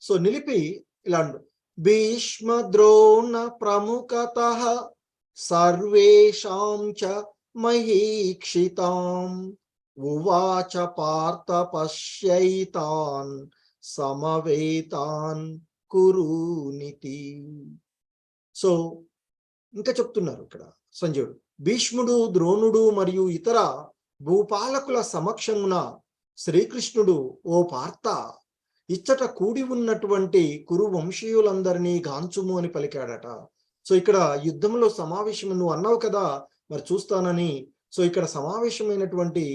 సో నిలిపి ఇలా భీష్మ ద్రోణ ప్రముఖతః సర్వేషాం చ మహీక్షితాం ఉవాచ పార్థ పశ్యైతాన్ సమవేతాన్ కురునితి. సో ఇంకా చెప్తున్నారు ఇక్కడ సంజయుడు, భీష్ముడు, ద్రోణుడు మరియు ఇతర భూపాలకుల సమక్షమున శ్రీకృష్ణుడు, ఓ పార్థ, ఇచ్చట కూడి ఉన్నటువంటి కురు వంశీయులందరినీ గాంచుము అని పలికాడట. సో ఇక్కడ యుద్ధంలో సమావేశం, నువ్వు అన్నావు కదా మరి చూస్తానని. సో ఇక్కడ సమావేశమైనటువంటి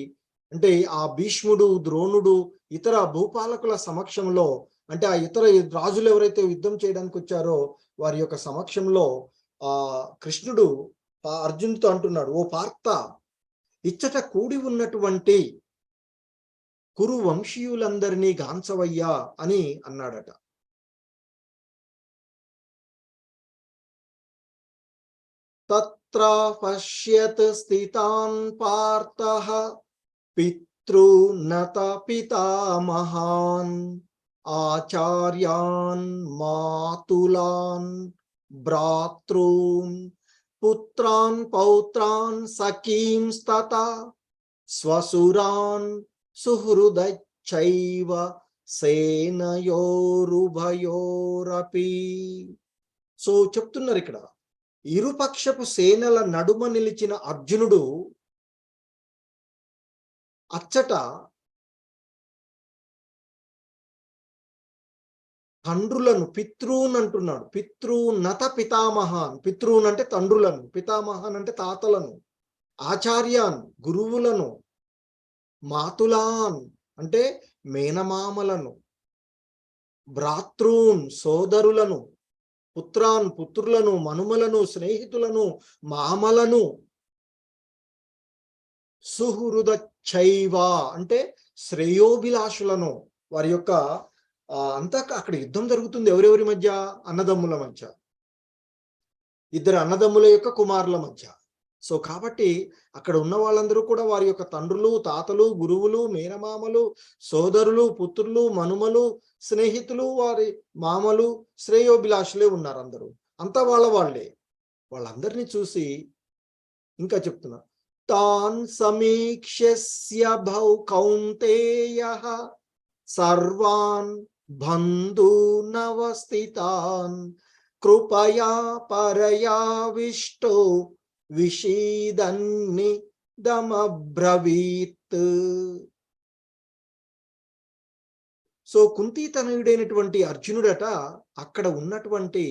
అంటే ఆ భీష్ముడు, ద్రోణుడు, ఇతర భూపాలకుల సమక్షంలో, అంటే ఆ ఇతర రాజులు ఎవరైతే యుద్ధం చేయడానికి వచ్చారో వారి యొక్క సమక్షంలో కృష్ణుడు అర్జునుడితో అంటున్నాడు, ఓ పార్థ, ఇచ్చట కూడి ఉన్నటువంటి కురు వంశీయులందరినీ గాంచవయ్యా అని అన్నాడట. తత్ర పశ్యత్ స్థితాన్ పార్థః పితృనత పితామహాన్ ఆచార్యాన్ మాతులాన్ భ్రాతృన్ పుత్రాన్ పౌత్రాన్ సఖీంస్తతా స్వసురాన్ సుహృదైవ సేనయోరుభయోరపి. సో చెప్తున్నారు ఇక్కడ, ఇరుపక్షపు సేనల నడుమ నిలిచిన అర్జునుడు అచ్చట తండ్రులను, పితృన్ అంటున్నాడు, పితృనత పితామహాన్, పితృన్ అంటే తండ్రులను, పితామహాన్ అంటే తాతలను, ఆచార్యాన్ గురువులను, మాతులాన్ అంటే మేనమామలను, భ్రాతృన్ సోదరులను, పుత్రాన్ పుత్రులను, మనుమలను, స్నేహితులను, మామలను, సుహృదైవ అంటే శ్రేయోభిలాషులను, వారి యొక్క అంతా అక్కడ యుద్ధం జరుగుతుంది ఎవరెవరి మధ్య? అన్నదమ్ముల మధ్య, ఇద్దరు అన్నదమ్ముల యొక్క కుమారుల మధ్య. సో కాబట్టి అక్కడ ఉన్న వాళ్ళందరూ కూడా వారి యొక్క తండ్రులు, తాతలు, గురువులు, మేనమామలు, సోదరులు, పుత్రులు, మనుమలు, స్నేహితులు, వారి మామలు, శ్రేయోభిలాషులే ఉన్నారు. అందరూ అంతా వాళ్ళే. వాళ్ళందరినీ చూసి ఇంకా చెప్తున్నా, తాన్ సమీక్ష్య భౌ కౌంతేయః సర్వాన్ బంధూనవస్థితాన్ కృపయా పరయావిష్టో విషీదన్ని దమబ్రవీత్. సో కుంతి తనయుడైనటువంటి అర్జునుడట అక్కడ ఉన్నటువంటి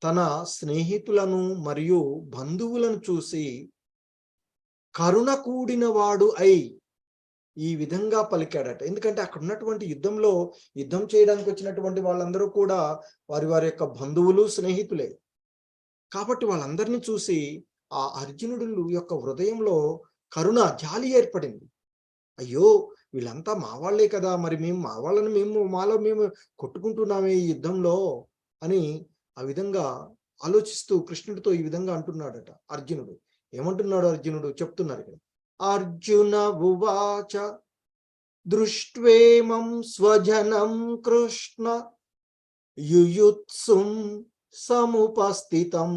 తన స్నేహితులను మరియు బంధువులను చూసి కరుణ కూడిన వాడు అయి ఈ విధంగా పలికాడట. ఎందుకంటే అక్కడ ఉన్నటువంటి యుద్ధం చేయడానికి వచ్చినటువంటి వాళ్ళందరూ కూడా వారి వారి యొక్క బంధువులు, స్నేహితులే. కాబట్టి వాళ్ళందరినీ చూసి ఆ అర్జునుడు యొక్క హృదయంలో కరుణ, జాలి ఏర్పడింది. అయ్యో వీళ్ళంతా మా వాళ్ళే కదా, మరి మాలో మేము కొట్టుకుంటున్నామే ఈ యుద్ధంలో అని ఆ విధంగా ఆలోచిస్తూ కృష్ణుడితో ఈ విధంగా అంటున్నాడట అర్జునుడు. ఏమంటున్నాడు అర్జునుడు చెప్తున్నారు ఇక్కడ, అర్జున ఉవాచ దృష్ట్వేమం స్వజనం కృష్ణ యుయుత్సుం సముపస్థితం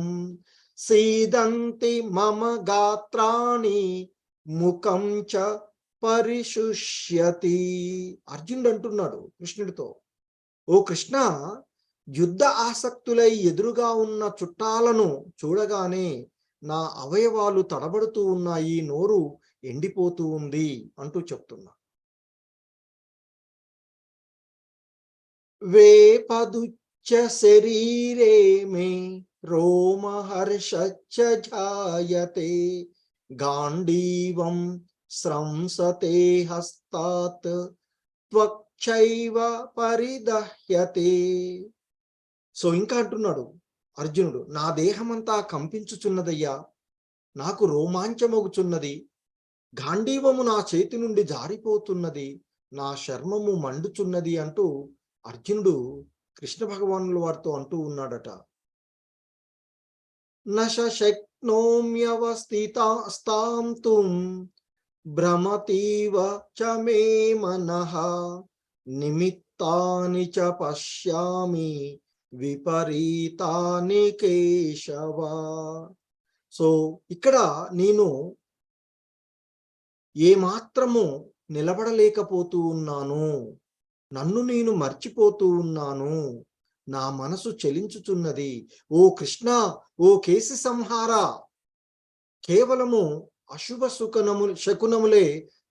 సీదంతి మమ గాత్రాణి ముఖం చ పరిశుష్యతి. అర్జునుడు అంటున్నాడు కృష్ణుడితో, ఓ కృష్ణ, యుద్ధ ఆసక్తులై ఎదురుగా ఉన్న చుట్టాలను చూడగానే నా అవయవాలు తడబడుతూ ఉన్నాయి, నోరు ఎండిపోతూ ఉంది అంటూ చెప్తున్నా. వేపదుచ్చ శరీరే మే రోమహర్షచ్చ జాయతే గాంధీవం స్రంసతే హస్తాత్ త్వక్షైవ పరిదహ్యతే. సో ఇంకా అంటున్నాడు అర్జునుడు, నా దేహమంతా కంపించుచున్నదయ్యా, నాకు రోమాంచమగుచున్నది, గాంధీవము నా చేతి నుండి జారిపోతున్నది, నా చర్మము మండుచున్నది అంటూ అర్జునుడు కృష్ణ భగవానుల వారితో అంటూ ఉన్నాడట. నశక్నోమ్యవస్థితాస్తాంతుం భ్రమతీవ చ మే మనః నిమిత్తాని చ పశ్యామి విపరీతాని కేశవ. సో ఇక్కడ నేను ఏమాత్రము నిలబడలేకపోతూ ఉన్నాను, నన్ను నేను మర్చిపోతూ ఉన్నాను, నా మనసు చలించుచున్నది. ఓ కృష్ణ, ఓ కేసి సంహార, కేవలము అశుభ శకునములే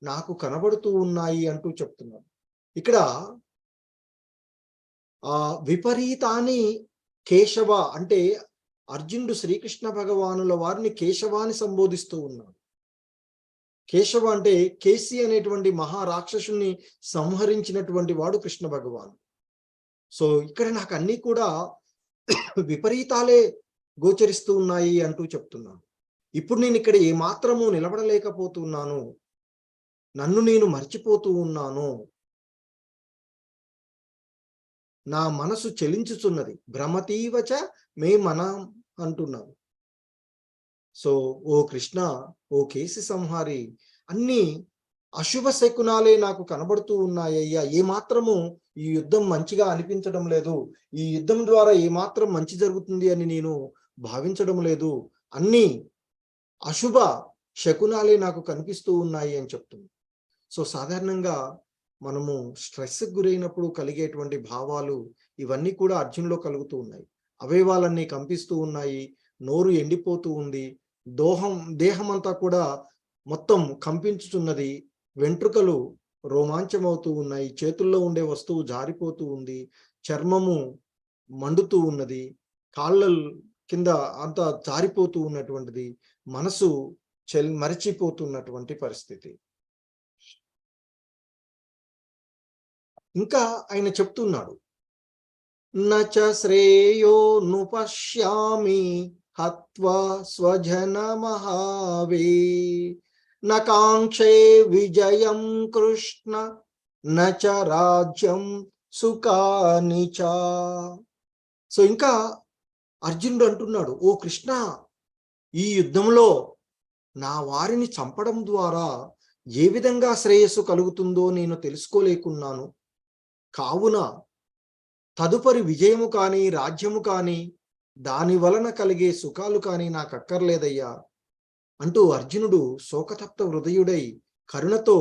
నాకు కనబడుతూ ఉన్నాయి అంటూ చెప్తున్నాడు. ఇక్కడ విపరీతాన్ని కేశవ అంటే అర్జునుడు శ్రీకృష్ణ భగవానుల వారిని కేశవాన్ని సంబోధిస్తూ ఉన్నాడు. కేశవ అంటే కేసి అనేటువంటి మహారాక్షసుని సంహరించినటువంటి వాడు కృష్ణ భగవాను. సో ఇక్కడ నాకు అన్ని కూడా విపరీతాలే గోచరిస్తూ ఉన్నాయి అంటూ చెప్తున్నాను. ఇప్పుడు నేను ఇక్కడ ఏమాత్రము నిలబడలేకపోతున్నాను, నన్ను నేను మర్చిపోతూ ఉన్నాను, నా మనసు చలించుచున్నది, భ్రమతీవచ మే మన అంటున్నాను. సో ఓ కృష్ణ, ఓ కేసి సంహారి, అన్ని అశుభ శకునాలే నాకు కనబడుతూ ఉన్నాయ్యా, ఏమాత్రము ఈ యుద్ధం మంచిగా అనిపించడం లేదు, ఈ యుద్ధం ద్వారా ఏమాత్రం మంచి జరుగుతుంది అని నేను భావించడం లేదు, అన్ని అశుభ శకునాలే నాకు కనిపిస్తూ ఉన్నాయి అని చెప్తుంది. సో సాధారణంగా మనము స్ట్రెస్కి గురైనప్పుడు కలిగేటువంటి భావాలు ఇవన్నీ కూడా అర్జున్లో కలుగుతూ ఉన్నాయి. అవయవాలన్నీ కంపిస్తూ ఉన్నాయి, నోరు ఎండిపోతూ ఉంది, దేహం అంతా కూడా మొత్తం కంపించుచున్నది, వెంట్రుకలు రోమాంచమవుతూ ఉన్నాయి, చేతుల్లో ఉండే వస్తువు జారిపోతూ ఉంది, చర్మము మండుతూ ఉన్నది, కాళ్ళ కింద అంతా జారిపోతూ ఉన్నటువంటిది, మనసు మరచిపోతున్నటువంటి పరిస్థితి. ఇంకా ఆయన చెప్తున్నాడు, నచ శ్రేయో నుపశ్యామి హత్వా స్వజన మహావే నకాంక్షే విజయం కృష్ణ నచ రాజ్యం సుఖాని చ. సో ఇంకా అర్జునుడు అంటున్నాడు, ఓ కృష్ణ, ఈ యుద్ధంలో నా వారిని చంపడం ద్వారా ఏ విధంగా శ్రేయస్సు కలుగుతుందో నేను తెలుసుకోలేకున్నాను, కావున తదుపరి విజయము కానీ రాజ్యము కానీ దాని వలన కలిగే సుఖాలు కానీ నాకు అక్కర్లేదయ్యా అంటూ అర్జునుడు శోకతప్త హృదయుడై కరుణతో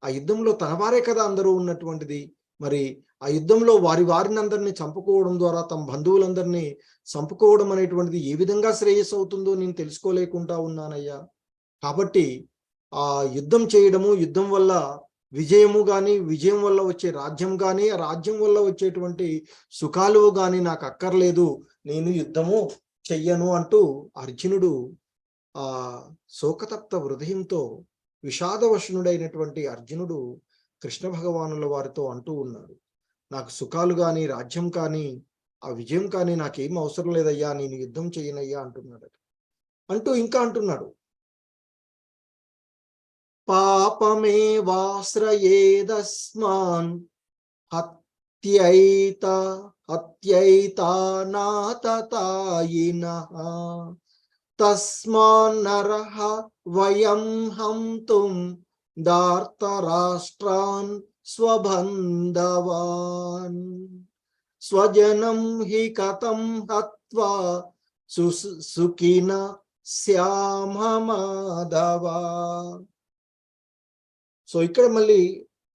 ఆ యుద్ధంలో తన వారే కదా అందరూ ఉన్నటువంటిది, మరి ఆ యుద్ధంలో వారిని అందరినీ చంపుకోవడం ద్వారా తమ బంధువులందరినీ చంపుకోవడం అనేటువంటిది ఏ విధంగా శ్రేయస్సు అవుతుందో నేను తెలుసుకోలేకుండా ఉన్నానయ్యా. కాబట్టి ఆ యుద్ధం చేయడము, యుద్ధం వల్ల విజయము కానీ, విజయం వల్ల వచ్చే రాజ్యం కానీ, ఆ రాజ్యం వల్ల వచ్చేటువంటి సుఖాలు కానీ నాకు అక్కర్లేదు, నేను యుద్ధము చెయ్యను అంటూ అర్జునుడు ఆ శోకతప్త హృదయంతో విషాదవశనుడైనటువంటి అర్జునుడు కృష్ణ భగవానుల వారితో అంటూ ఉన్నాడు, నాకు సుఖాలు కానీ, రాజ్యం కానీ, ఆ విజయం కానీ నాకేం అవసరం లేదయ్యా, నేను యుద్ధం చేయనయ్యా అంటున్నాడు. అంటూ ఇంకా అంటున్నాడు, పాపమేవాశ్రయేదస్మాన్ హత్యైతానాతతాయినః తస్మాన్నరః వయం హంతుం దార్తరాష్ట్రాన్ స్వబంధవాన్ స్వజనం హి కథం హత్వా సుఖిన శ్యామ మాధవ. సో ఇక్కడ మళ్ళీ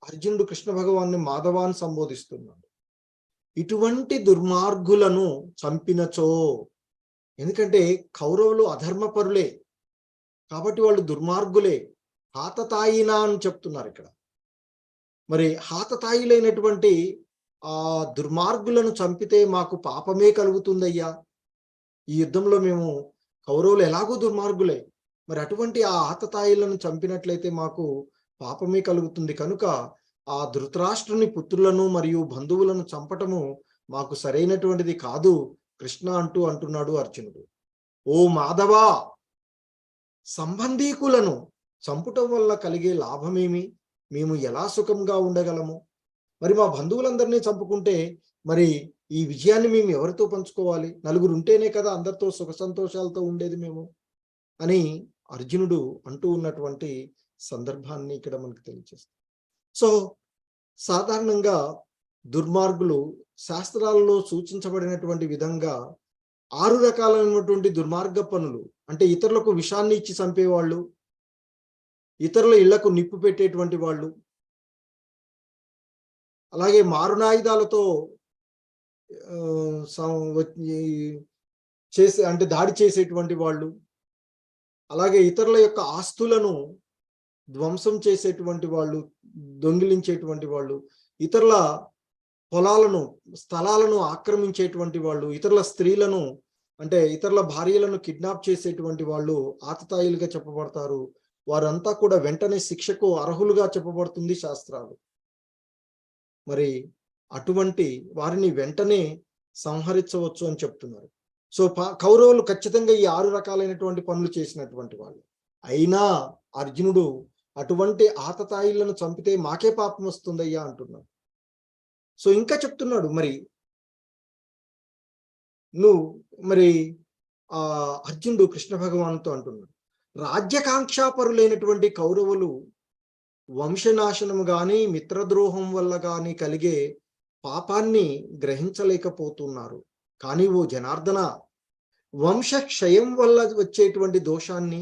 అర్జునుడు కృష్ణ భగవాన్ని మాధవాన్ని సంబోధిస్తున్నాడు. ఇటువంటి దుర్మార్గులను చంపినచో, ఎందుకంటే కౌరవులు అధర్మపరులే కాబట్టి వాళ్ళు దుర్మార్గులే, హాతతాయినా అని చెప్తున్నారు ఇక్కడ. మరి హాతతాయిలైనటువంటి ఆ దుర్మార్గులను చంపితే మాకు పాపమే కలుగుతుందయ్యా, ఈ యుద్ధంలో మేము కౌరవులు ఎలాగూ దుర్మార్గులే, మరి అటువంటి ఆ ఆతతాయిలను చంపినట్లయితే మాకు పాపమే కలుగుతుంది కనుక ఆ ధృతరాష్ట్రుని పుత్రులను మరియు బంధువులను చంపటము మాకు సరైనటువంటిది కాదు కృష్ణ అంటున్నాడు అర్జునుడు. ఓ మాధవా, సంబంధీకులను చంపుటం వల్ల కలిగే లాభమేమి? మేము ఎలా సుఖంగా ఉండగలము? మరి మా బంధువులందరినీ చంపుకుంటే మరి ఈ విజయాన్ని మేము ఎవరితో పంచుకోవాలి? నలుగురు ఉంటేనే కదా అందరితో సుఖ సంతోషాలతో ఉండేది మేము అని అర్జునుడు అంటూ ఉన్నటువంటి సందర్భాన్ని ఇక్కడ మనకు తెలియజేస్తుంది. సో సాధారణంగా దుర్మార్గులు శాస్త్రాలలో సూచించబడినటువంటి విధంగా 6 రకాలైనటువంటి దుర్మార్గ పనులు, అంటే ఇతరులకు విషాన్ని ఇచ్చి చంపేవాళ్ళు, ఇతరుల ఇళ్లకు నిప్పు పెట్టేటువంటి వాళ్ళు, అలాగే మారణాయుధాలతో అంటే దాడి చేసేటువంటి వాళ్ళు, అలాగే ఇతరుల యొక్క ఆస్తులను ధ్వంసం చేసేటువంటి వాళ్ళు, దొంగిలించేటువంటి వాళ్ళు, ఇతరుల పొలాలను స్థలాలను ఆక్రమించేటువంటి వాళ్ళు, ఇతరుల స్త్రీలను అంటే ఇతరుల భార్యలను కిడ్నాప్ చేసేటువంటి వాళ్ళు ఆతతాయిలుగా చెప్పబడతారు. వారంతా కూడా వెంటనే శిక్షకు అర్హులుగా చెప్పబడుతుంది శాస్త్రాలు. మరి అటువంటి వారిని వెంటనే సంహరించవచ్చు అని చెప్తున్నారు. సో కౌరవులు ఖచ్చితంగా ఈ 6 రకాలైనటువంటి పనులు చేసినటువంటి వాళ్ళు. అయినా అర్జునుడు అటువంటి ఆతతాయిలను చంపితే మాకే పాపం వస్తుందయ్యా అంటున్నాడు. సో ఇంకా చెప్తున్నాడు, అర్జునుడు కృష్ణ భగవానుతో అంటున్నాడు, రాజ్యకాంక్షాపరులైనటువంటి కౌరవులు వంశనాశనము గాని మిత్రద్రోహం వల్ల గాని కలిగే పాపాన్ని గ్రహించలేకపోతున్నారు. కానీ ఓ జనార్దన, వంశక్షయం వల్ల వచ్చేటువంటి దోషాన్ని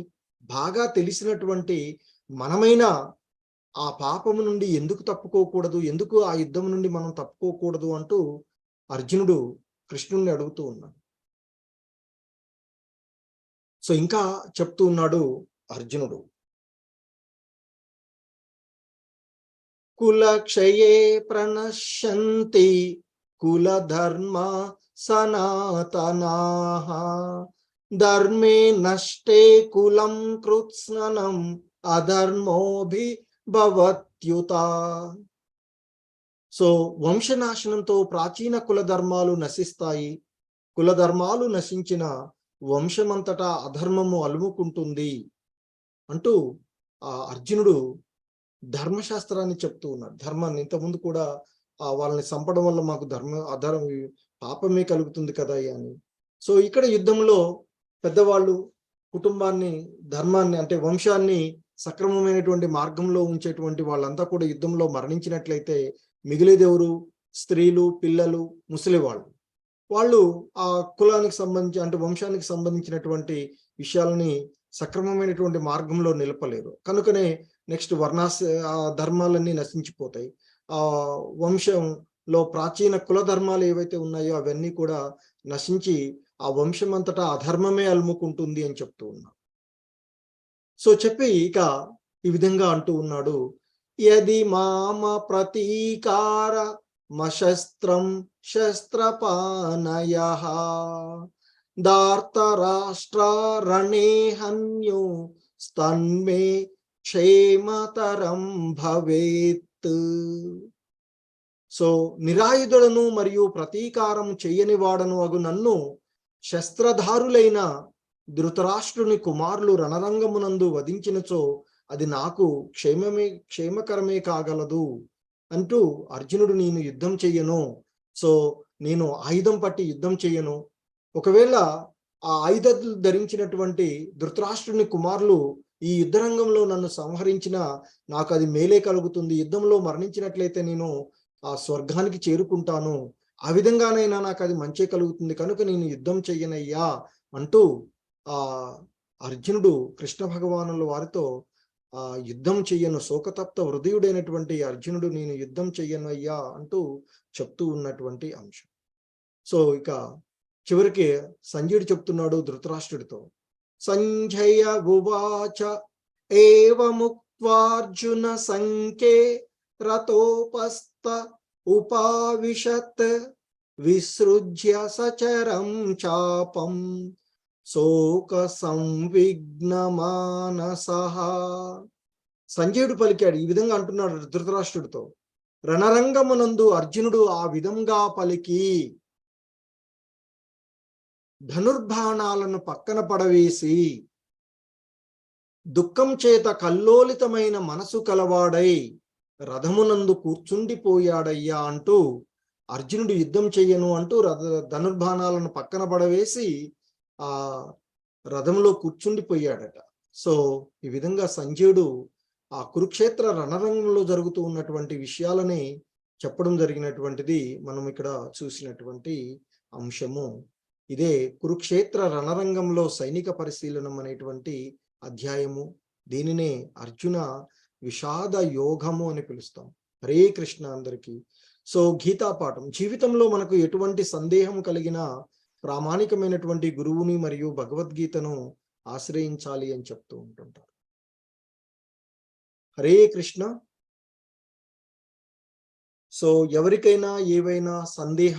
బాగా తెలిసినటువంటి మనమైన ఆ పాపము నుండి ఎందుకు తప్పుకోకూడదు, ఎందుకు ఆ యుద్ధం నుండి మనం తప్పుకోకూడదు అంటూ అర్జునుడు కృష్ణుణ్ణి అడుగుతూ ఉన్నాడు. సో ఇంకా చెప్తూ ఉన్నాడు అర్జునుడు, కులక్షయే ప్రణశ్యంతి కుల ధర్మ సనాతనాః ధర్మే నష్టే కులం కృత్స్ననం అధర్మోభి భవత్యుత. సో వంశనాశనంతో ప్రాచీన కుల ధర్మాలు నశిస్తాయి. కుల ధర్మాలు నశించిన వంశమంతటా అధర్మము అలుముకుంటుంది అంటూ ఆ అర్జునుడు ధర్మశాస్త్రాన్ని చెప్తూ ఉన్నాడు. ధర్మాన్ని ఇంతకుముందు కూడా వాళ్ళని చంపడం వల్ల మాకు పాపమే కలుగుతుంది కదా అని. సో ఇక్కడ యుద్ధంలో పెద్దవాళ్ళు కుటుంబాన్ని, ధర్మాన్ని అంటే వంశాన్ని సక్రమమైనటువంటి మార్గంలో ఉంచేటువంటి వాళ్ళంతా కూడా యుద్ధంలో మరణించినట్లయితే మిగిలేదెవరు? స్త్రీలు, పిల్లలు, ముసలివాళ్ళు. వాళ్ళు ఆ కులానికి సంబంధించి అంటే వంశానికి సంబంధించినటువంటి విషయాలని సక్రమమైనటువంటి మార్గంలో నిలపలేరు. కనుకనే నెక్స్ట్ ధర్మాలన్నీ నశించిపోతాయి. ఆ వంశంలో ప్రాచీన కుల ధర్మాలు ఏవైతే ఉన్నాయో అవన్నీ కూడా నశించి ఆ వంశం అంతటా అధర్మమే అలుముకుంటుంది అని చెప్తూ ఉన్నాడు. సో చెప్పి ఇక ఈ విధంగా అంటూ ఉన్నాడు, యది మామ ప్రతీకార మశస్త్రం శస్త్రపానయః దార్తరాష్ట్ర రణే హన్యో స్తన్మే క్షేమతరం భవేత్. సో నిరాయుధులను మరియు ప్రతీకారం చెయ్యని వాడను అగు నన్ను శస్త్రధారులైన ధృతరాష్ట్రుని కుమారులు రణరంగమునందు వధించినచో అది నాకు క్షేమకరమే కాగలదు అంటూ అర్జునుడు, నేను యుద్ధం చెయ్యను. సో నేను ఆయుధం పట్టి యుద్ధం చెయ్యను. ఒకవేళ ఆ ఆయుధాలు ధరించినటువంటి ధృతరాష్ట్రుని కుమారులు ఈ యుద్ధరంగంలో నన్ను సంహరించిన నాకు అది మేలే కలుగుతుంది. యుద్ధంలో మరణించినట్లయితే నేను ఆ స్వర్గానికి చేరుకుంటాను. ఆ విధంగానైనా నాకు అది మంచే కలుగుతుంది. కనుక నేను యుద్ధం చెయ్యనయ్యా అంటూ అర్జునుడు కృష్ణ భగవానుల వారితో యుద్ధం చెయ్యను, శోకతప్త హృదయుడైనటువంటి అర్జునుడు నేను యుద్ధం చెయ్యనయ్యా అంటూ చెప్తూ ఉన్నటువంటి అంశం. సో ఇక చివరికి సంజయుడు చెప్తున్నాడు ధృతరాష్ట్రుడితో, సంజయ ఉవాచ ఏవముక్త్వార్జున సంఖ్యే రతోపస్థ ఉపావిశత్ విసృజ్య సచరం చాపం శోక సంవిఘ్న మానసః. సంజయుడు పలికాడు, ఈ విధంగా అంటున్నాడు ధృతరాష్ట్రుడితో. రణరంగమునందు అర్జునుడు ఆ విధంగా పలికి ధనుర్బాణాలను పక్కన పడవేసి దుఃఖం చేత కల్లోలితమైన మనసు కలవాడై రథమునందు కూర్చుండిపోయాడయ్యా అంటూ, అర్జునుడు యుద్ధం చెయ్యను అంటూ ధనుర్బాణాలను పక్కన పడవేసి ఆ రథంలో కూర్చుండిపోయాడట. సో ఈ విధంగా సంజయుడు ఆ కురుక్షేత్ర రణరంగంలో జరుగుతూ ఉన్నటువంటి విషయాలని చెప్పడం జరిగినటువంటిది మనం ఇక్కడ చూసినటువంటి అంశము. ఇదే కురుక్షేత్ర రణరంగంలో సైనిక పరిశీలనం అనేటువంటి అధ్యాయము. దీనినే అర్జున విషాద యోగము అని పిలుస్తాం. హరే కృష్ణ అందరికీ. సో గీతా పాఠం, జీవితంలో మనకు ఎటువంటి సందేహం కలిగినా ప్రామాణికమైనటువంటి గురువుని మరియు భగవద్గీతను ఆశ్రయించాలి అని చెప్తూ ఉంటుంటారు. హరే కృష్ణ. సో ఎవరికైనా ఏవైనా సందేహం